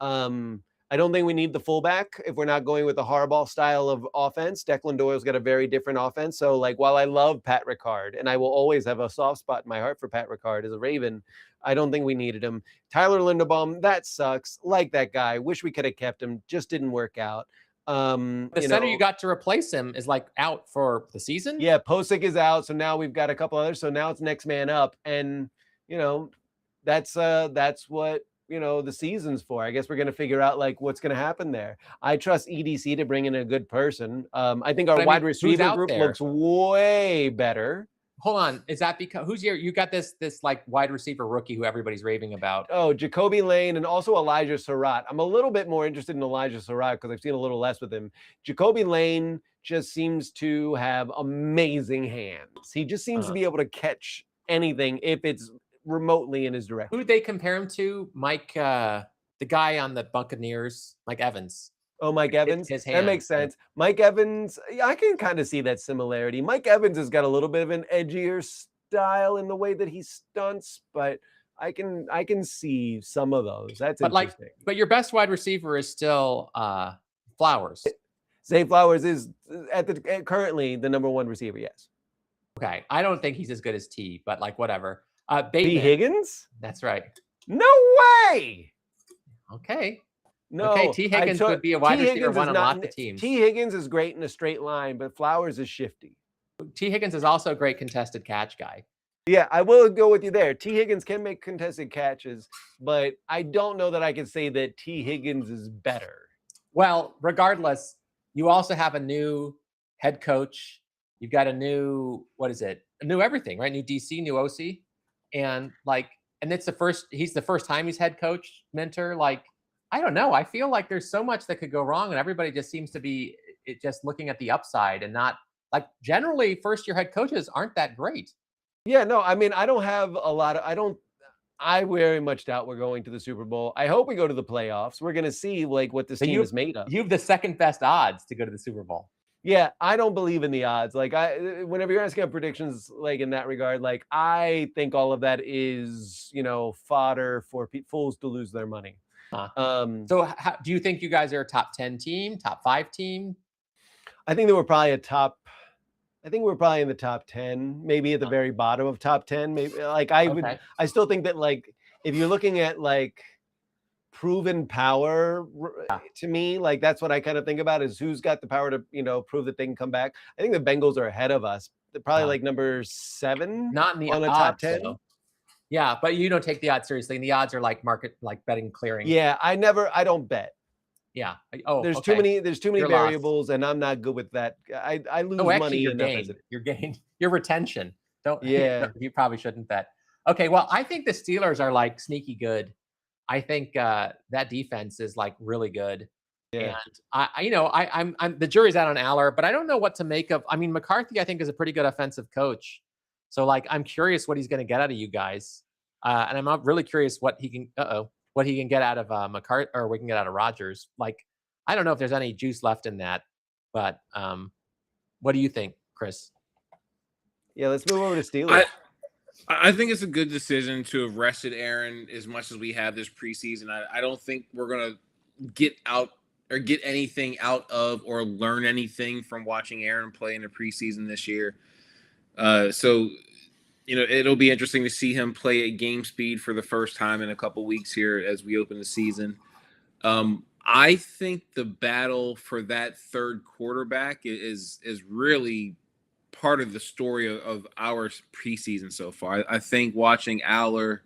I don't think we need the fullback if we're not going with the Harbaugh style of offense. Declan Doyle's got a very different offense. So, like, while I love Pat Ricard, and I will always have a soft spot in my heart for Pat Ricard as a Raven, I don't think we needed him. Tyler Linderbaum, that sucks. Like that guy. Wish we could have kept him. Just didn't work out. The center you got to replace him is like out for the season. Yeah, Posick is out. So now we've got a couple others. So now it's next man up. And, that's what the season's for. I guess we're going to figure out like what's going to happen there. I trust EDC to bring in a good person. I think our wide receiver group looks way better. Hold on, is that because you got this like wide receiver rookie who everybody's raving about? Oh, Jacoby Lane and also Elijah Surratt. I'm a little bit more interested in Elijah Surratt because I've seen a little less with him. Jacoby Lane just seems to have amazing hands. He just seems to be able to catch anything if it's remotely in his direction. Who did they compare him to? Mike, the guy on the Buccaneers, Mike Evans. Oh, Mike Evans. His that makes sense. Mike Evans, I can kind of see that similarity. Mike Evans has got a little bit of an edgier style in the way that he stunts, but I can see some of those. That's interesting. But your best wide receiver is still Flowers. Zay Flowers is currently the number one receiver. Yes. Okay, I don't think he's as good as T, but like whatever. Bateman. T. Higgins? That's right. No way. Okay. No. Okay, T. Higgins would be a wide receiver one on lots of teams. T. Higgins is great in a straight line, but Flowers is shifty. T. Higgins is also a great contested catch guy. Yeah, I will go with you there. T. Higgins can make contested catches, but I don't know that I can say that T. Higgins is better. Well, regardless, you also have a new head coach. You've got a new, a new everything, right? New DC, new OC. And it's he's the first time he's head coach, mentor. Like, I don't know. I feel like there's so much that could go wrong, and everybody just seems to be just looking at the upside and not like generally first-year head coaches aren't that great. Yeah, no, I mean, I don't have a lot of, I very much doubt we're going to the Super Bowl. I hope we go to the playoffs. We're going to see like what this team is made of. You have the second best odds to go to the Super Bowl. Yeah, I don't believe in the odds. Like whenever you're asking about predictions, like in that regard, like I think all of that is, fodder for fools to lose their money. So do you think you guys are a top 10 team, top 5 team? I think that we're probably we're probably in the top 10, maybe at the very bottom of top 10. Maybe like I still think that like if you're looking at like proven power to me. Like that's what I kind of think about is who's got the power to, prove that they can come back. I think the Bengals are ahead of us. They're probably like number 7 not in the on the odds, top 10. though. Yeah, but you don't take the odds seriously. And the odds are like market, like betting clearing. Yeah, I don't bet. Yeah. Oh, there's okay. too many You're variables, and I'm not good with that. I lose money. Your gain, your retention. You probably shouldn't bet. Okay, well, I think the Steelers are like sneaky good. I think that defense is like really good. Yeah. And I'm the jury's out on Aller, but I don't know what to make of. I mean, McCarthy, I think, is a pretty good offensive coach. So like, I'm curious what he's going to get out of you guys, and I'm really curious what he can get out of McCarthy, or we can get out of Rodgers. Like, I don't know if there's any juice left in that, but what do you think, Chris? Yeah, let's move over to Steelers. I think it's a good decision to have rested Aaron as much as we have this preseason. I don't think we're going to get out or get anything out of or learn anything from watching Aaron play in the preseason this year. So, it'll be interesting to see him play at game speed for the first time in a couple weeks here as we open the season. I think the battle for that third quarterback is really part of the story of our preseason so far. I think watching Aller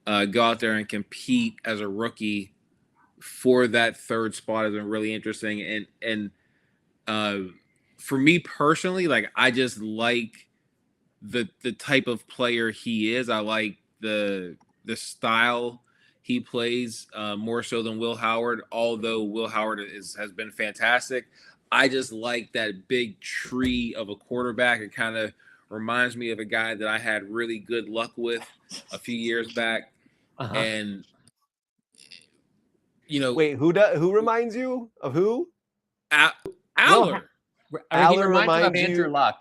go out there and compete as a rookie for that third spot has been really interesting. And for me personally, like I just like the type of player he is. I like the style he plays more so than Will Howard, although Will Howard has been fantastic. I just like that big tree of a quarterback. It kind of reminds me of a guy that I had really good luck with a few years back. And wait, who reminds you of who? Aller. He reminds me of Andrew Luck.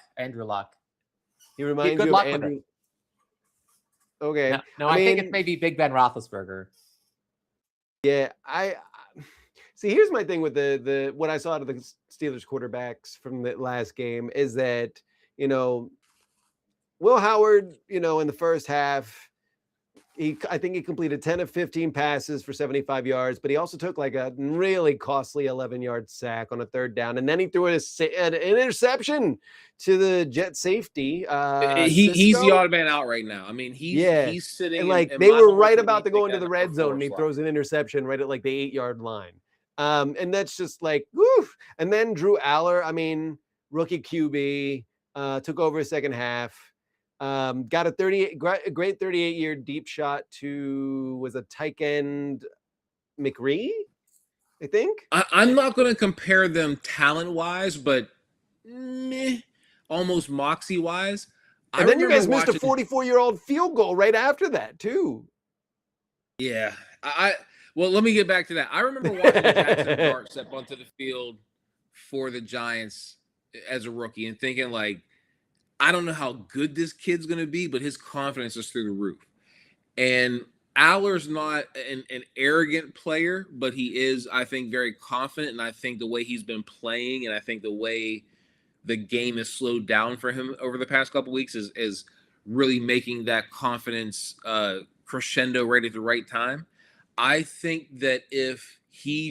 He reminds you of luck Andrew. With it. Okay. No, I think it's maybe Big Ben Roethlisberger. Yeah, I see. Here's my thing with the what I saw out of the Steelers quarterbacks from the last game is that Will Howard, in the first half, I think he completed 10 of 15 passes for 75 yards, but he also took like a really costly 11-yard sack on a third down, and then he threw an interception to the Jet safety. He's the odd man out right now. I mean, he's sitting and like they were right about to go into the red zone, and he throws an interception right at like the 8-yard line. And that's just like, woo. And then Drew Aller, I mean, rookie QB, took over a second half. Got a great 38-year deep shot to was a tight end McRee, I think. I'm not going to compare them talent-wise, but almost moxie-wise. And then you guys missed a 44-year-old field goal right after that, too. Yeah. Well, let me get back to that. I remember watching Jackson Dart step onto the field for the Giants as a rookie and thinking, like, I don't know how good this kid's going to be, but his confidence is through the roof. And Aller's not an arrogant player, but he is, I think, very confident. And I think the way he's been playing and I think the way the game has slowed down for him over the past couple of weeks is really making that confidence crescendo right at the right time. I think that if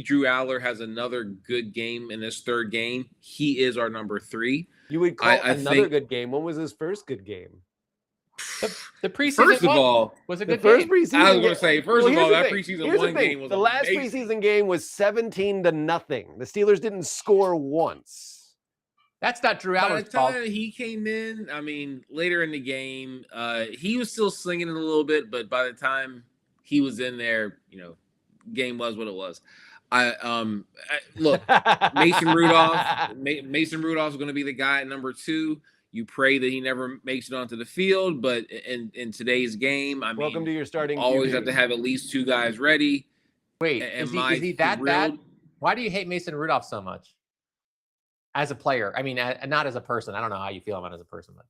Drew Aller has another good game in this third game, he is our number 3. You would call another good game. When was his first good game? The preseason first of all was a good first game. Preseason I was going to say, first of all, that thing. preseason one game was the last amazing. preseason game was 17-0. The Steelers didn't score once. That's not Drew Aller's fault. fault. By the time he came in, I mean, later in the game, he was still slinging it a little bit, but by the time he was in there, game was what it was. Look, Mason Rudolph. Mason Rudolph is going to be the guy at number 2. You pray that he never makes it onto the field, but in today's game, I mean, welcome to your starting. Always QB. have to have at least 2 guys ready. Wait, is he that bad? Why do you hate Mason Rudolph so much? As a player, I mean, not as a person. I don't know how you feel about him as a person, but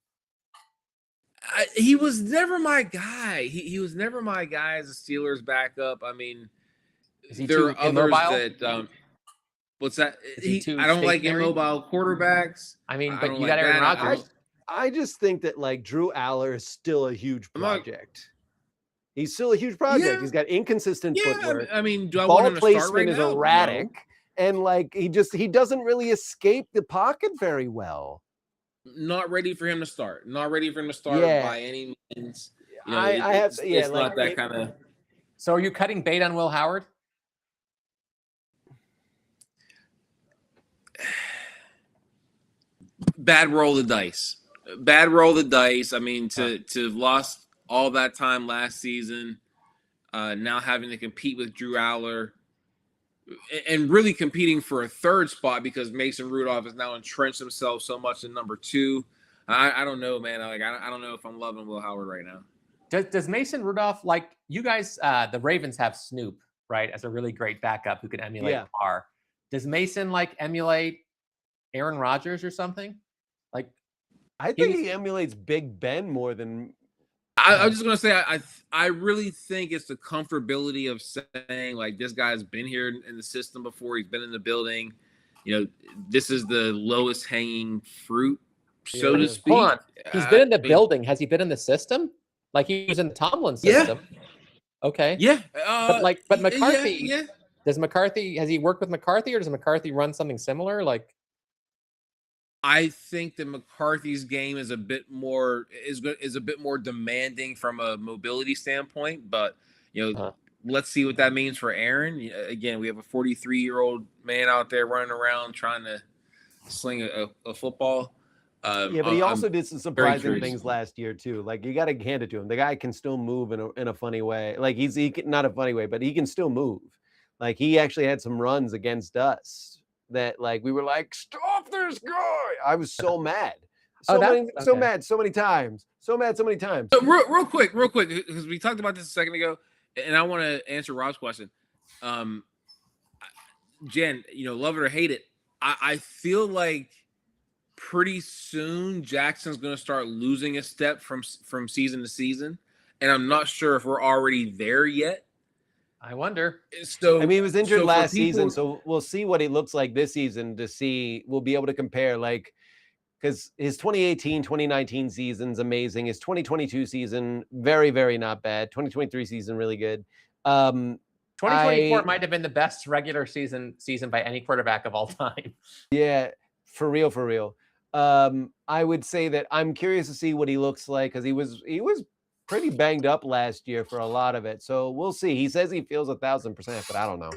he was never my guy. He was never my guy as a Steelers backup. I mean. There are others that what's that? I don't like immobile quarterbacks. I mean, but you got Aaron Rodgers. I just think that like Drew Aller is still a huge project. He's still a huge project. Yeah. He's got inconsistent footwork. I mean, do I want Ball him to start placement right is now? erratic. No. And like he doesn't really escape the pocket very well. Not ready for him to start. Not ready for him to start Yeah. by any means. You know, I have to, yeah, it's like not that kind of. So are you cutting bait on Will Howard? Bad roll of the dice. Bad roll of the dice. I mean, to have lost all that time last season, now having to compete with Drew Aller, and really competing for a third spot because Mason Rudolph has now entrenched himself so much in number 2. I don't know, man. Like I don't know if I'm loving Will Howard right now. Does Mason Rudolph, like you guys, the Ravens have Snoop, right, as a really great backup who can emulate Carr. Does Mason like emulate Aaron Rodgers or something? Like, I think he emulates Big Ben more than. I was just gonna say I really think it's the comfortability of saying like this guy's been here in the system before. He's been in the building. You know, this is the lowest hanging fruit, so to speak. Hold on. He's been in the building. Has he been in the system? Like he was in the Tomlin system. Yeah. Okay. Yeah. But McCarthy. Yeah. Has he worked with McCarthy, or does McCarthy run something similar? Like, I think that McCarthy's game is a bit more demanding from a mobility standpoint, but you know, let's see what that means for Aaron. Again, we have a 43-year-old man out there running around trying to sling a football. Yeah, but he also did some surprising things last year too. Like you got to hand it to him. The guy can still move in a funny way. Like not a funny way, but he can still move. Like he actually had some runs against us that like we were like, stop this guy. I was so mad. So mad so many times. So many times. So real quick, because we talked about this a second ago, and I want to answer Rob's question. Jen, you know, love it or hate it, I feel like pretty soon Jackson's going to start losing a step from season to season, and I'm not sure if we're already there yet. I wonder. So I mean, he was injured last season, so we'll see what he looks like this season to see. We'll be able to compare, like, because his 2018, 2019 season's amazing. His 2022 season, very, very not bad. 2023 season, really good. 2024 might have been the best regular season by any quarterback of all time. Yeah, for real. I would say that I'm curious to see what he looks like because he was pretty banged up last year for a lot of it. So we'll see. He says he feels 1,000%, but I don't know.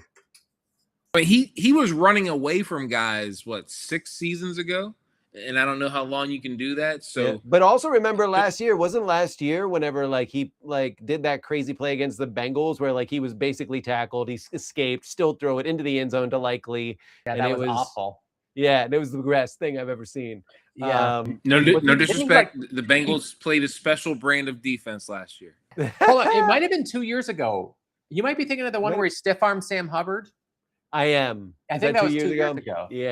But he was running away from guys 6 seasons ago, and I don't know how long you can do that. So, yeah. But also remember wasn't last year whenever like he like did that crazy play against the Bengals where like he was basically tackled, he escaped, still throw it into the end zone to Likely. Yeah, that was awful. Yeah, and it was the best thing I've ever seen. Yeah. No disrespect. The Bengals played a special brand of defense last year. Hold on, it might have been 2 years ago. You might be thinking of the one where he stiff-armed Sam Hubbard. I am. I think that was 2 years ago. Yeah.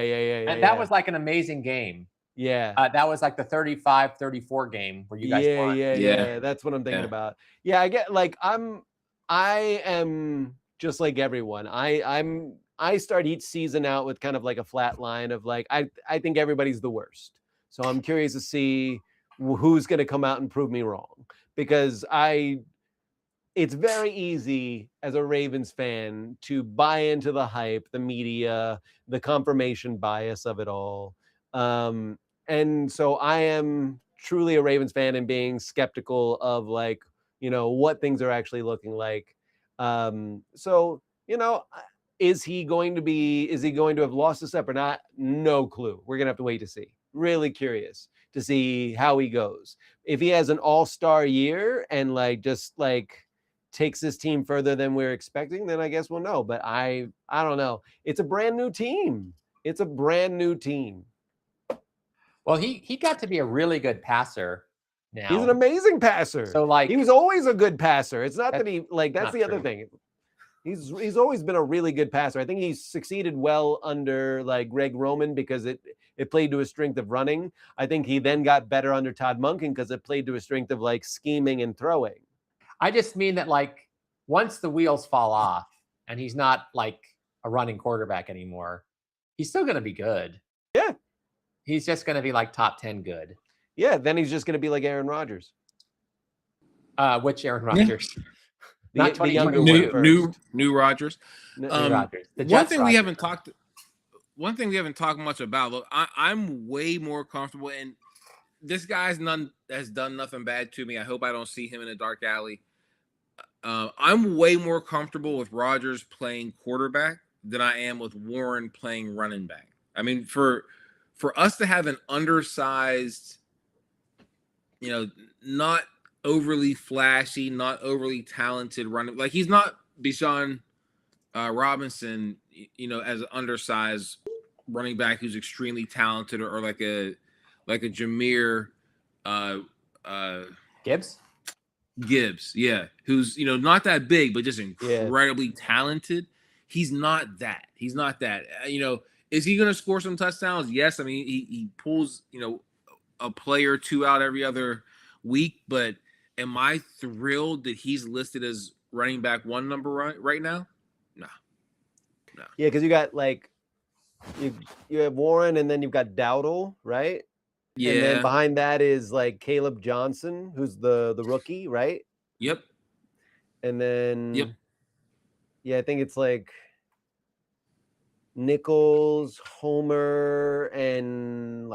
And that was like an amazing game. Yeah. That was like the 35-34 game where you guys won. Yeah. That's what I'm thinking about. Yeah, I get like I am just like everyone. I start each season out with kind of like a flat line of like I think everybody's the worst. So I'm curious to see who's going to come out and prove me wrong because it's very easy as a Ravens fan to buy into the hype, the media, the confirmation bias of it all. And so I am truly a Ravens fan and being skeptical of like, you know, what things are actually looking like. So, you know, is he going to have lost a step or not? No clue. We're going to have to wait to see. Really curious to see how he goes. If he has an all-star year and like just like takes this team further than we're expecting, then I guess we'll know. But I don't know. It's a brand new team. Well, he got to be a really good passer now. He's an amazing passer. So like he was always a good passer. It's not that he like that's the other thing. He's always been a really good passer. I think he's succeeded well under like Greg Roman because it played to his strength of running. I think he then got better under Todd Monken because it played to his strength of like scheming and throwing. I just mean that like once the wheels fall off and he's not like a running quarterback anymore, he's still going to be good. Yeah. He's just going to be like top 10 good. Yeah. Then he's just going to be like Aaron Rodgers. Which Aaron Rodgers? Not the younger 2022. one first. New Rodgers. New Rodgers. The One Jets thing we Rodgers. haven't talked. One thing we haven't talked much about. Look, I'm way more comfortable, and this guy's has done nothing bad to me. I hope I don't see him in a dark alley. I'm way more comfortable with Rodgers playing quarterback than I am with Warren playing running back. I mean, for us to have an undersized, not overly flashy, not overly talented running, like he's not Bijan Robinson, as an undersized running back who's extremely talented, or like a Jameer Gibbs, yeah, who's not that big but just incredibly talented. He's not that. Is he going to score some touchdowns? Yes. I mean, he pulls a play or two out every other week, but am I thrilled that he's listed as running back one number right now? No. Yeah, because you got you have Warren, and then you've got Dowdle, right? Yeah. And then behind that is Caleb Johnson, who's the rookie, right? Yep. And then yep. I think it's Nichols, Homer, and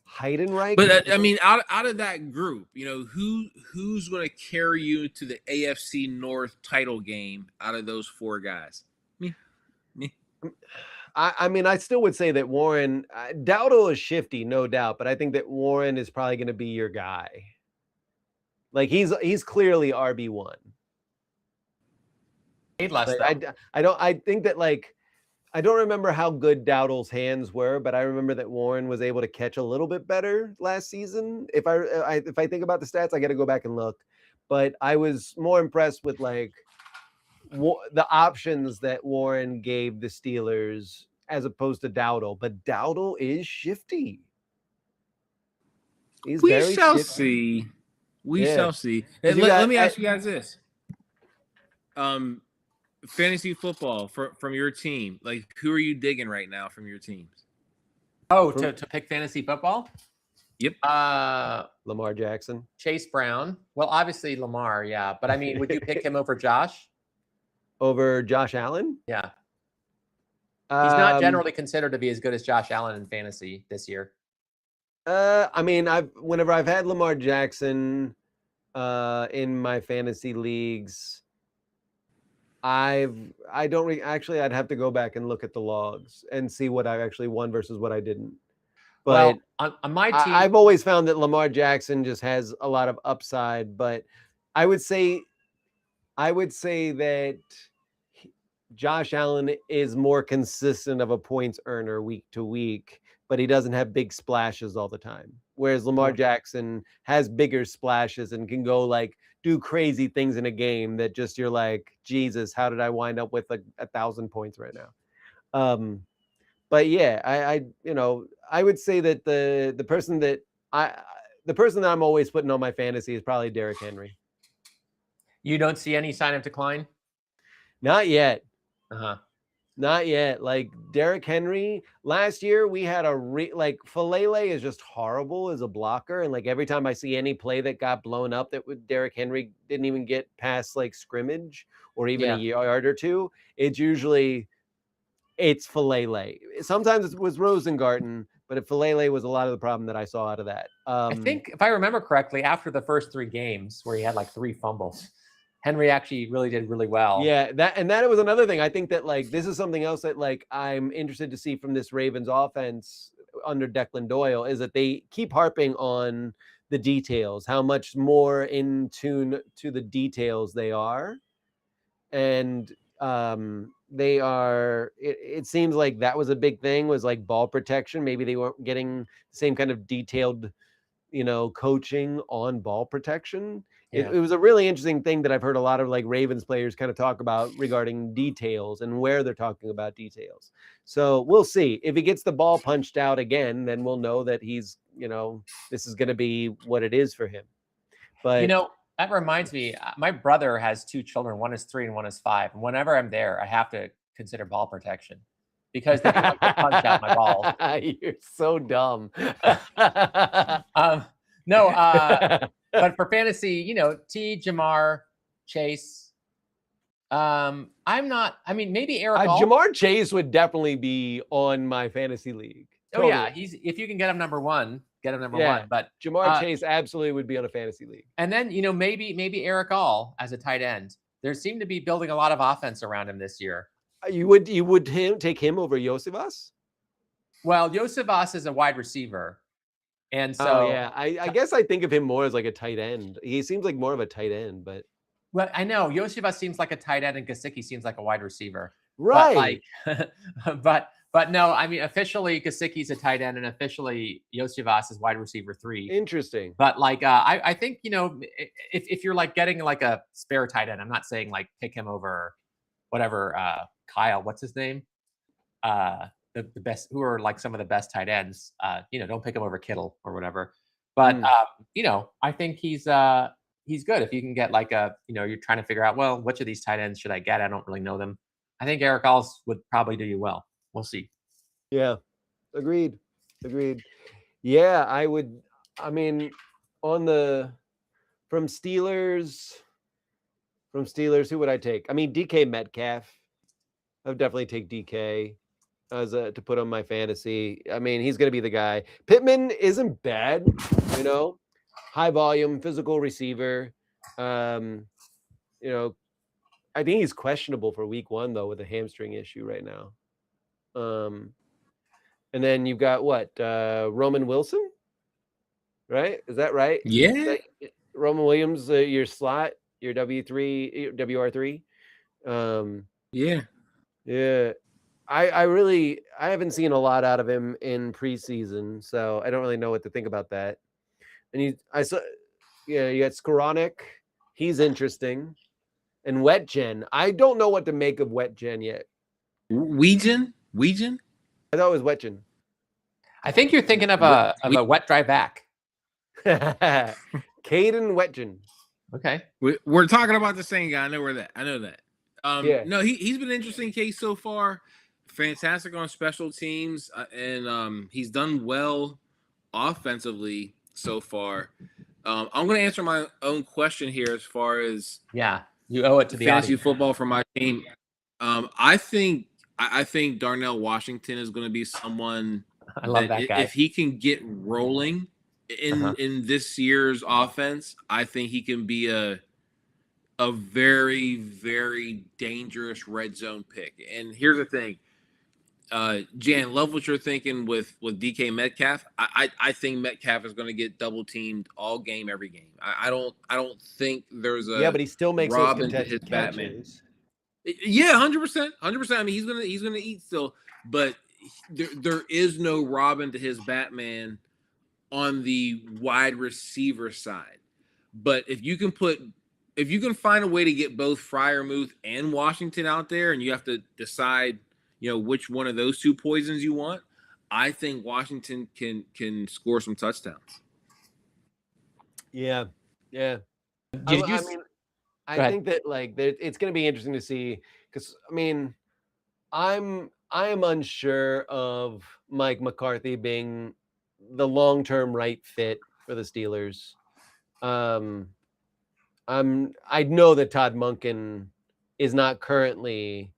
Heidenreich. But I mean, out of that group, who's going to carry you to the AFC North title game out of those four guys? Me. I mean, I still would say that Warren, Dowdle is shifty, no doubt, but I think that Warren is probably going to be your guy. He's clearly RB1. I think that I don't remember how good Dowdle's hands were, but I remember that Warren was able to catch a little bit better last season. If I think about the stats, I got to go back and look, but I was more impressed with the options that Warren gave the Steelers as opposed to Dowdle. But Dowdle is shifty. We shall see. We shall see. And let me ask you guys this. Fantasy football from your team. Who are you digging right now from your teams? Oh, to pick fantasy football? Yep. Lamar Jackson. Chase Brown. Well, obviously Lamar, yeah. But I mean, would you pick him over Josh? Over Josh Allen? Yeah. He's not generally considered to be as good as Josh Allen in fantasy this year. I mean, whenever I've had Lamar Jackson in my fantasy leagues, I'd have to go back and look at the logs and see what I actually won versus what I didn't. But on my team, I've always found that Lamar Jackson just has a lot of upside, but I would say that Josh Allen is more consistent of a points earner week to week, but he doesn't have big splashes all the time. Whereas Lamar Jackson has bigger splashes and can go do crazy things in a game that just you're like, Jesus, how did I wind up with 1,000 points right now? But yeah, I would say that the person that I'm always putting on my fantasy is probably Derrick Henry. You don't see any sign of decline? Not yet. Not yet. Derrick Henry, last year we had Falele is just horrible as a blocker. And every time I see any play that got blown up that Derrick Henry didn't even get past scrimmage or even a yard or two, it's Falele. Sometimes it was Rosengarten, but Falele was a lot of the problem that I saw out of that. I think if I remember correctly, after the first 3 games where he had 3 fumbles, Henry actually really did really well. Yeah, that was another thing. I think that this is something else that I'm interested to see from this Ravens offense under Declan Doyle is that they keep harping on the details, how much more in tune to the details they are. And they are, it seems like that was a big thing, was ball protection. Maybe they weren't getting the same kind of detailed, coaching on ball protection. Yeah. It was a really interesting thing that I've heard a lot of Ravens players kind of talk about regarding details and where they're talking about details. So we'll see. If he gets the ball punched out again, then we'll know that he's, this is going to be what it is for him. But that reminds me, my brother has 2 children. One is 3 and one is 5. And whenever I'm there, I have to consider ball protection because they can punch out my balls. You're so dumb. No, but for fantasy, T, Jamar, Chase, I'm not. I mean, maybe Eric All. Jamar Chase would definitely be on my fantasy league. Oh yeah, if you can get him number one, get him number one. But Jamar Chase absolutely would be on a fantasy league. And then maybe Eric All as a tight end. There seemed to be building a lot of offense around him this year. You would take him over Yosivas? Well, Yosivas is a wide receiver. And so I guess I think of him more as like a tight end. He seems like more of a tight end, but well, I know Yosivas seems like a tight end and Gesicki seems like a wide receiver. Right. But no, I mean officially Gesicki's a tight end and officially Yosivas is wide receiver 3. Interesting. But like I think, if you're like getting like a spare tight end, I'm not saying like pick him over whatever Kyle, what's his name? The best, who are like some of the best tight ends. Don't pick him over Kittle or whatever. But I think he's good if you can get like you're trying to figure out, well, which of these tight ends should I get? I don't really know them. I think Eric Alls would probably do you well. We'll see. Yeah, agreed. Yeah, I mean, from Steelers, who would I take? I mean, DK Metcalf. I would definitely take DK to put on my fantasy. I mean, he's going to be the guy. Pittman isn't bad, high volume, physical receiver. I think he's questionable for week 1 though, with a hamstring issue right now. And then you've got Roman Wilson, right? Is that right? Yeah. Roman Williams, your slot, your WR3. Yeah. I haven't seen a lot out of him in preseason, so I don't really know what to think about that. And you got Skoranek. He's interesting. And Wetjen. I don't know what to make of Wetjen yet. Weejan? I thought it was Wetjen. I think you're thinking of a wet dry back. Caden Wetjen. Okay. We're talking about the same guy. I know that. No, he's been an interesting case so far. Fantastic on special teams, and he's done well offensively so far. I'm going to answer my own question here as far as you owe it to the fantasy audience. football for my team. I think Darnell Washington is going to be someone. I love that guy. If he can get rolling in this year's offense, I think he can be a very, very dangerous red zone pick. And here's the thing, Jan, love what you're thinking with DK Metcalf. I think Metcalf is going to get double teamed all game, every game. I don't think there's a but he still makes Robin those to his contested Batman. catches. Yeah, 100%. I mean, he's gonna eat still, but there is no Robin to his Batman on the wide receiver side. But if you can find a way to get both Freiermuth and Washington out there, and you have to decide, which one of those two poisons you want, I think Washington can score some touchdowns. Yeah. I think that it's going to be interesting to see, because I mean, I am unsure of Mike McCarthy being the long-term right fit for the Steelers. I know that Todd Monken is not currently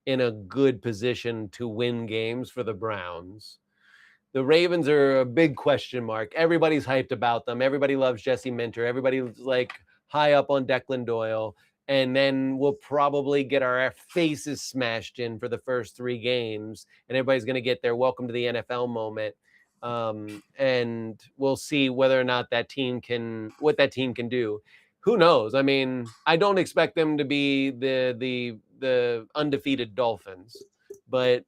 in a good position to win games for the Browns. The Ravens are a big question mark. Everybody's hyped about them. Everybody loves Jesse Minter. Everybody's like high up on Declan Doyle. And then we'll probably get our faces smashed in for the first 3 games. And everybody's going to get their welcome to the NFL moment. And we'll see whether or not what that team can do. Who knows? I mean, I don't expect them to be the undefeated Dolphins, but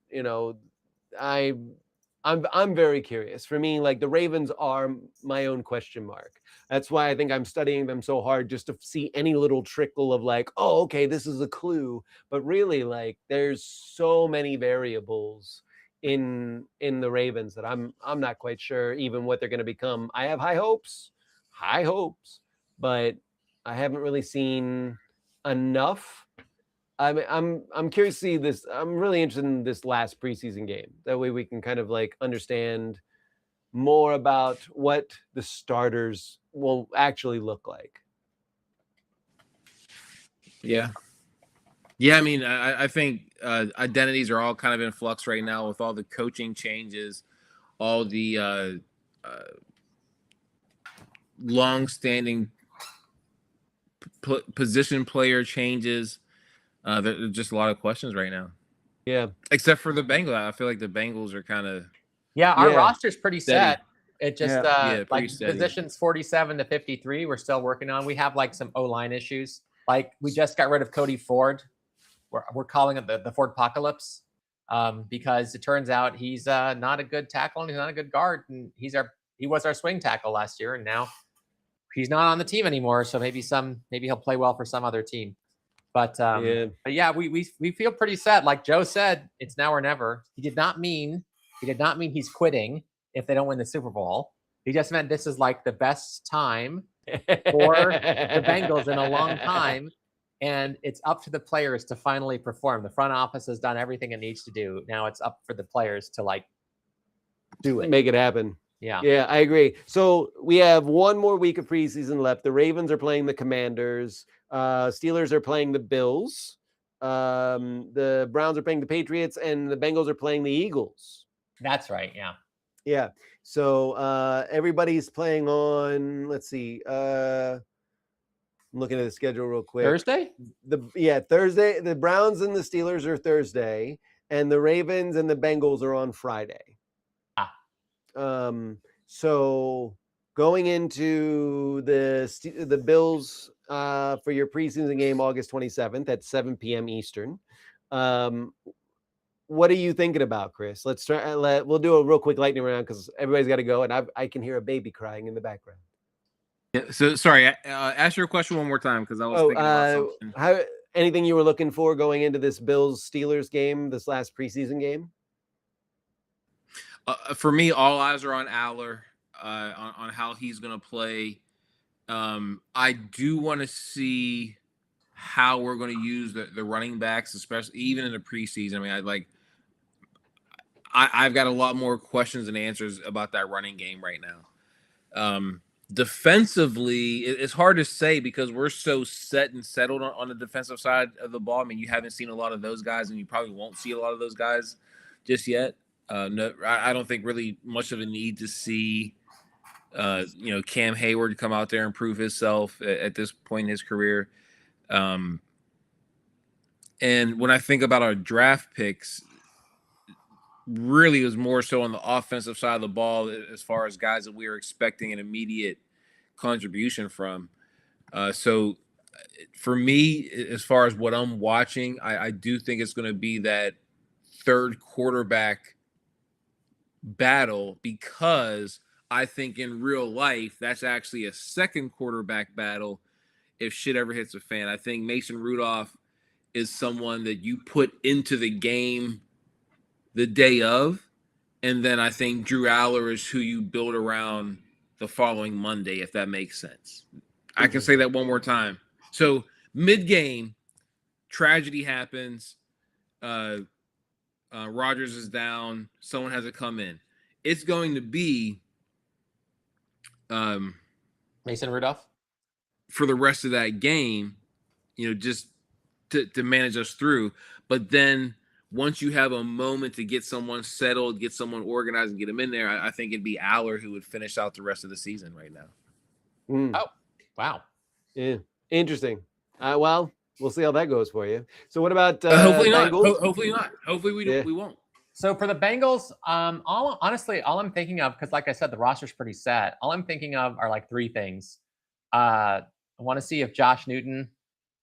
I'm very curious. For me, like, the Ravens are my own question mark. That's why I think I'm studying them so hard, just to see any little trickle of like, oh, okay, this is a clue. But really, like, there's so many variables in the Ravens that I'm not quite sure even what they're going to become. I have high hopes, but I haven't really seen enough. I'm curious to see this. I'm really interested in this last preseason game. That way we can kind of like understand more about what the starters will actually look like. Yeah. Yeah, I mean, I think identities are all kind of in flux right now with all the coaching changes, all the long-standing position player changes. There's just a lot of questions right now. Yeah. Except for the Bengals. I feel like the Bengals are kind of Yeah, our Yeah. roster's pretty steady. set. It just Yeah, pretty like steady. positions 47 to 53, we're still working on. We have like some O-line issues. Like we just got rid of Cody Ford. We're calling it the Ford apocalypse because it turns out he's not a good tackle and he's not a good guard. And he was our swing tackle last year, and now he's not on the team anymore. So maybe he'll play well for some other team. But yeah, we feel pretty set. Like Joe said, it's now or never. He did not mean he's quitting if they don't win the Super Bowl. He just meant this is like the best time for the Bengals in a long time. And it's up to the players to finally perform. The front office has done everything it needs to do. Now it's up for the players to like do it. Make it happen. Yeah. Yeah, I agree. So we have one more week of preseason left. The Ravens are playing the Commanders. Steelers are playing the Bills. The Browns are playing the Patriots, and the Bengals are playing the Eagles. That's right. Yeah. Yeah. So everybody's playing on, let's see. I'm looking at the schedule real quick. Thursday? Thursday. The Browns and the Steelers are Thursday, and the Ravens and the Bengals are on Friday. So going into the Bills for your preseason game, August 27th at 7 p.m. Eastern. What are you thinking about, Chris? Let's try. We'll do a real quick lightning round because everybody's got to go, and I can hear a baby crying in the background. Yeah, so sorry, ask your question one more time because I was thinking about something. Anything you were looking for going into this Bills Steelers game, this last preseason game? For me, all eyes are on Aller, on how he's going to play. I do want to see how we're going to use the running backs, especially even in the preseason. I mean, I've got a lot more questions and answers about that running game right now. Defensively, it's hard to say because we're so set and settled on the defensive side of the ball. I mean, you haven't seen a lot of those guys, and you probably won't see a lot of those guys just yet. No, I don't think really much of a need to see, Cam Hayward come out there and prove himself at this point in his career. And when I think about our draft picks, really it was more so on the offensive side of the ball as far as guys that we were expecting an immediate contribution from. So for me, as far as what I'm watching, I do think it's going to be that third quarterback battle because I think in real life that's actually a second quarterback battle if shit ever hits a fan. I think Mason Rudolph is someone that you put into the game the day of, and then I think Drew Aller is who you build around the following Monday, if that makes sense. I can say that one more time. So mid-game, tragedy happens. Rodgers is down. Someone has to come in. It's going to be Mason Rudolph for the rest of that game, just to manage us through. But then once you have a moment to get someone settled, get someone organized, and get them in there, I think it'd be Aller who would finish out the rest of the season right now. Oh, wow. Yeah, interesting. Well, we'll see how that goes for you. So what about hopefully not? Bengals? Hopefully not. Hopefully we won't. So for the Bengals, all I'm thinking of, because like I said, the roster's pretty set. All I'm thinking of are like three things. I want to see if Josh Newton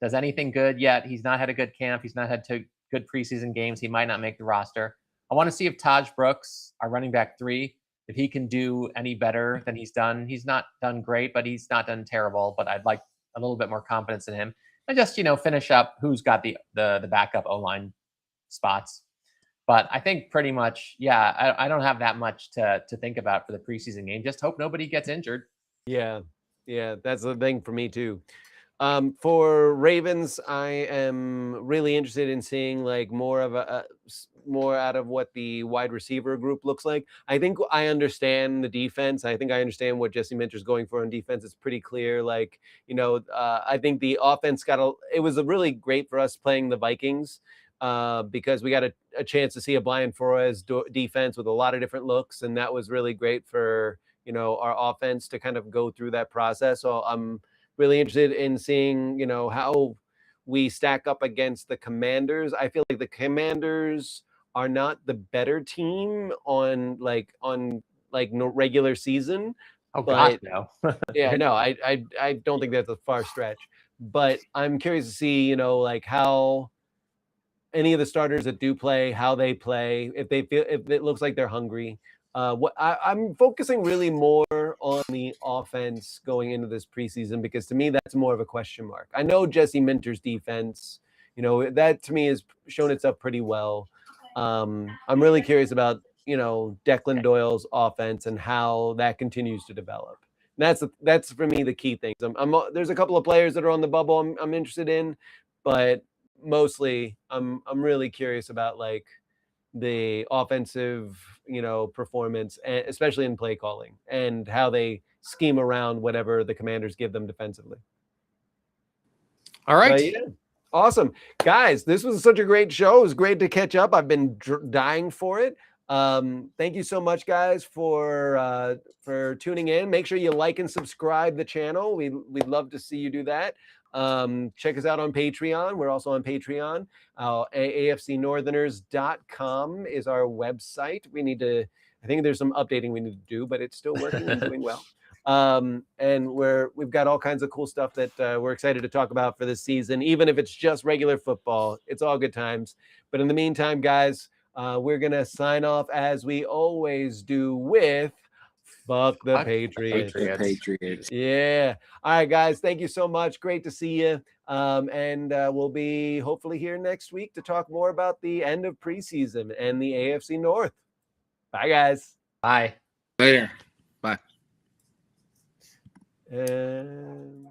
does anything good yet. He's not had a good camp. He's not had two good preseason games. He might not make the roster. I want to see if Taj Brooks, our running back 3, if he can do any better than he's done. He's not done great, but he's not done terrible. But I'd like a little bit more confidence in him. And just, finish up who's got the backup O-line spots. But I think pretty much, yeah, I don't have that much to think about for the preseason game. Just hope nobody gets injured. Yeah, that's the thing for me too. For Ravens, I am really interested in seeing like more out of what the wide receiver group looks like. I think I understand the defense. I think I understand what Jesse Minter's going for on defense. It's pretty clear. Like, I think the offense it was really great for us playing the Vikings because we got a chance to see a Brian Flores defense with a lot of different looks. And that was really great for, our offense to kind of go through that process. So I'm really interested in seeing, how we stack up against the Commanders. I feel like the Commanders are not the better team on no regular season. Oh gosh, But no. yeah, no, I don't think that's a far stretch. But I'm curious to see, how any of the starters that do play, how they play, if it looks like they're hungry. I'm focusing really more on the offense going into this preseason because to me that's more of a question mark. I know Jesse Minter's defense, that to me has shown itself pretty well. I'm really curious about Declan Doyle's offense and how that continues to develop. And that's for me the key things. There's a couple of players that are on the bubble I'm interested in, but mostly I'm really curious about like the offensive, performance, especially in play calling and how they scheme around whatever the Commanders give them defensively. All right. Yeah. Awesome. Guys, this was such a great show. It was great to catch up. I've been dying for it. Thank you so much, guys, for tuning in. Make sure you like and subscribe the channel. We'd love to see you do that. Check us out on Patreon. We're also on Patreon. AFCNortherners.com is our website. I think there's some updating we need to do, but it's still working and doing well. And we've got all kinds of cool stuff that we're excited to talk about for this season. Even if it's just regular football, it's all good times. But in the meantime, guys, we're going to sign off as we always do with fuck the Patriots. Patriots. Yeah. All right, guys. Thank you so much. Great to see you. And we'll be hopefully here next week to talk more about the end of preseason and the AFC North. Bye, guys. Bye. Later. Bye. And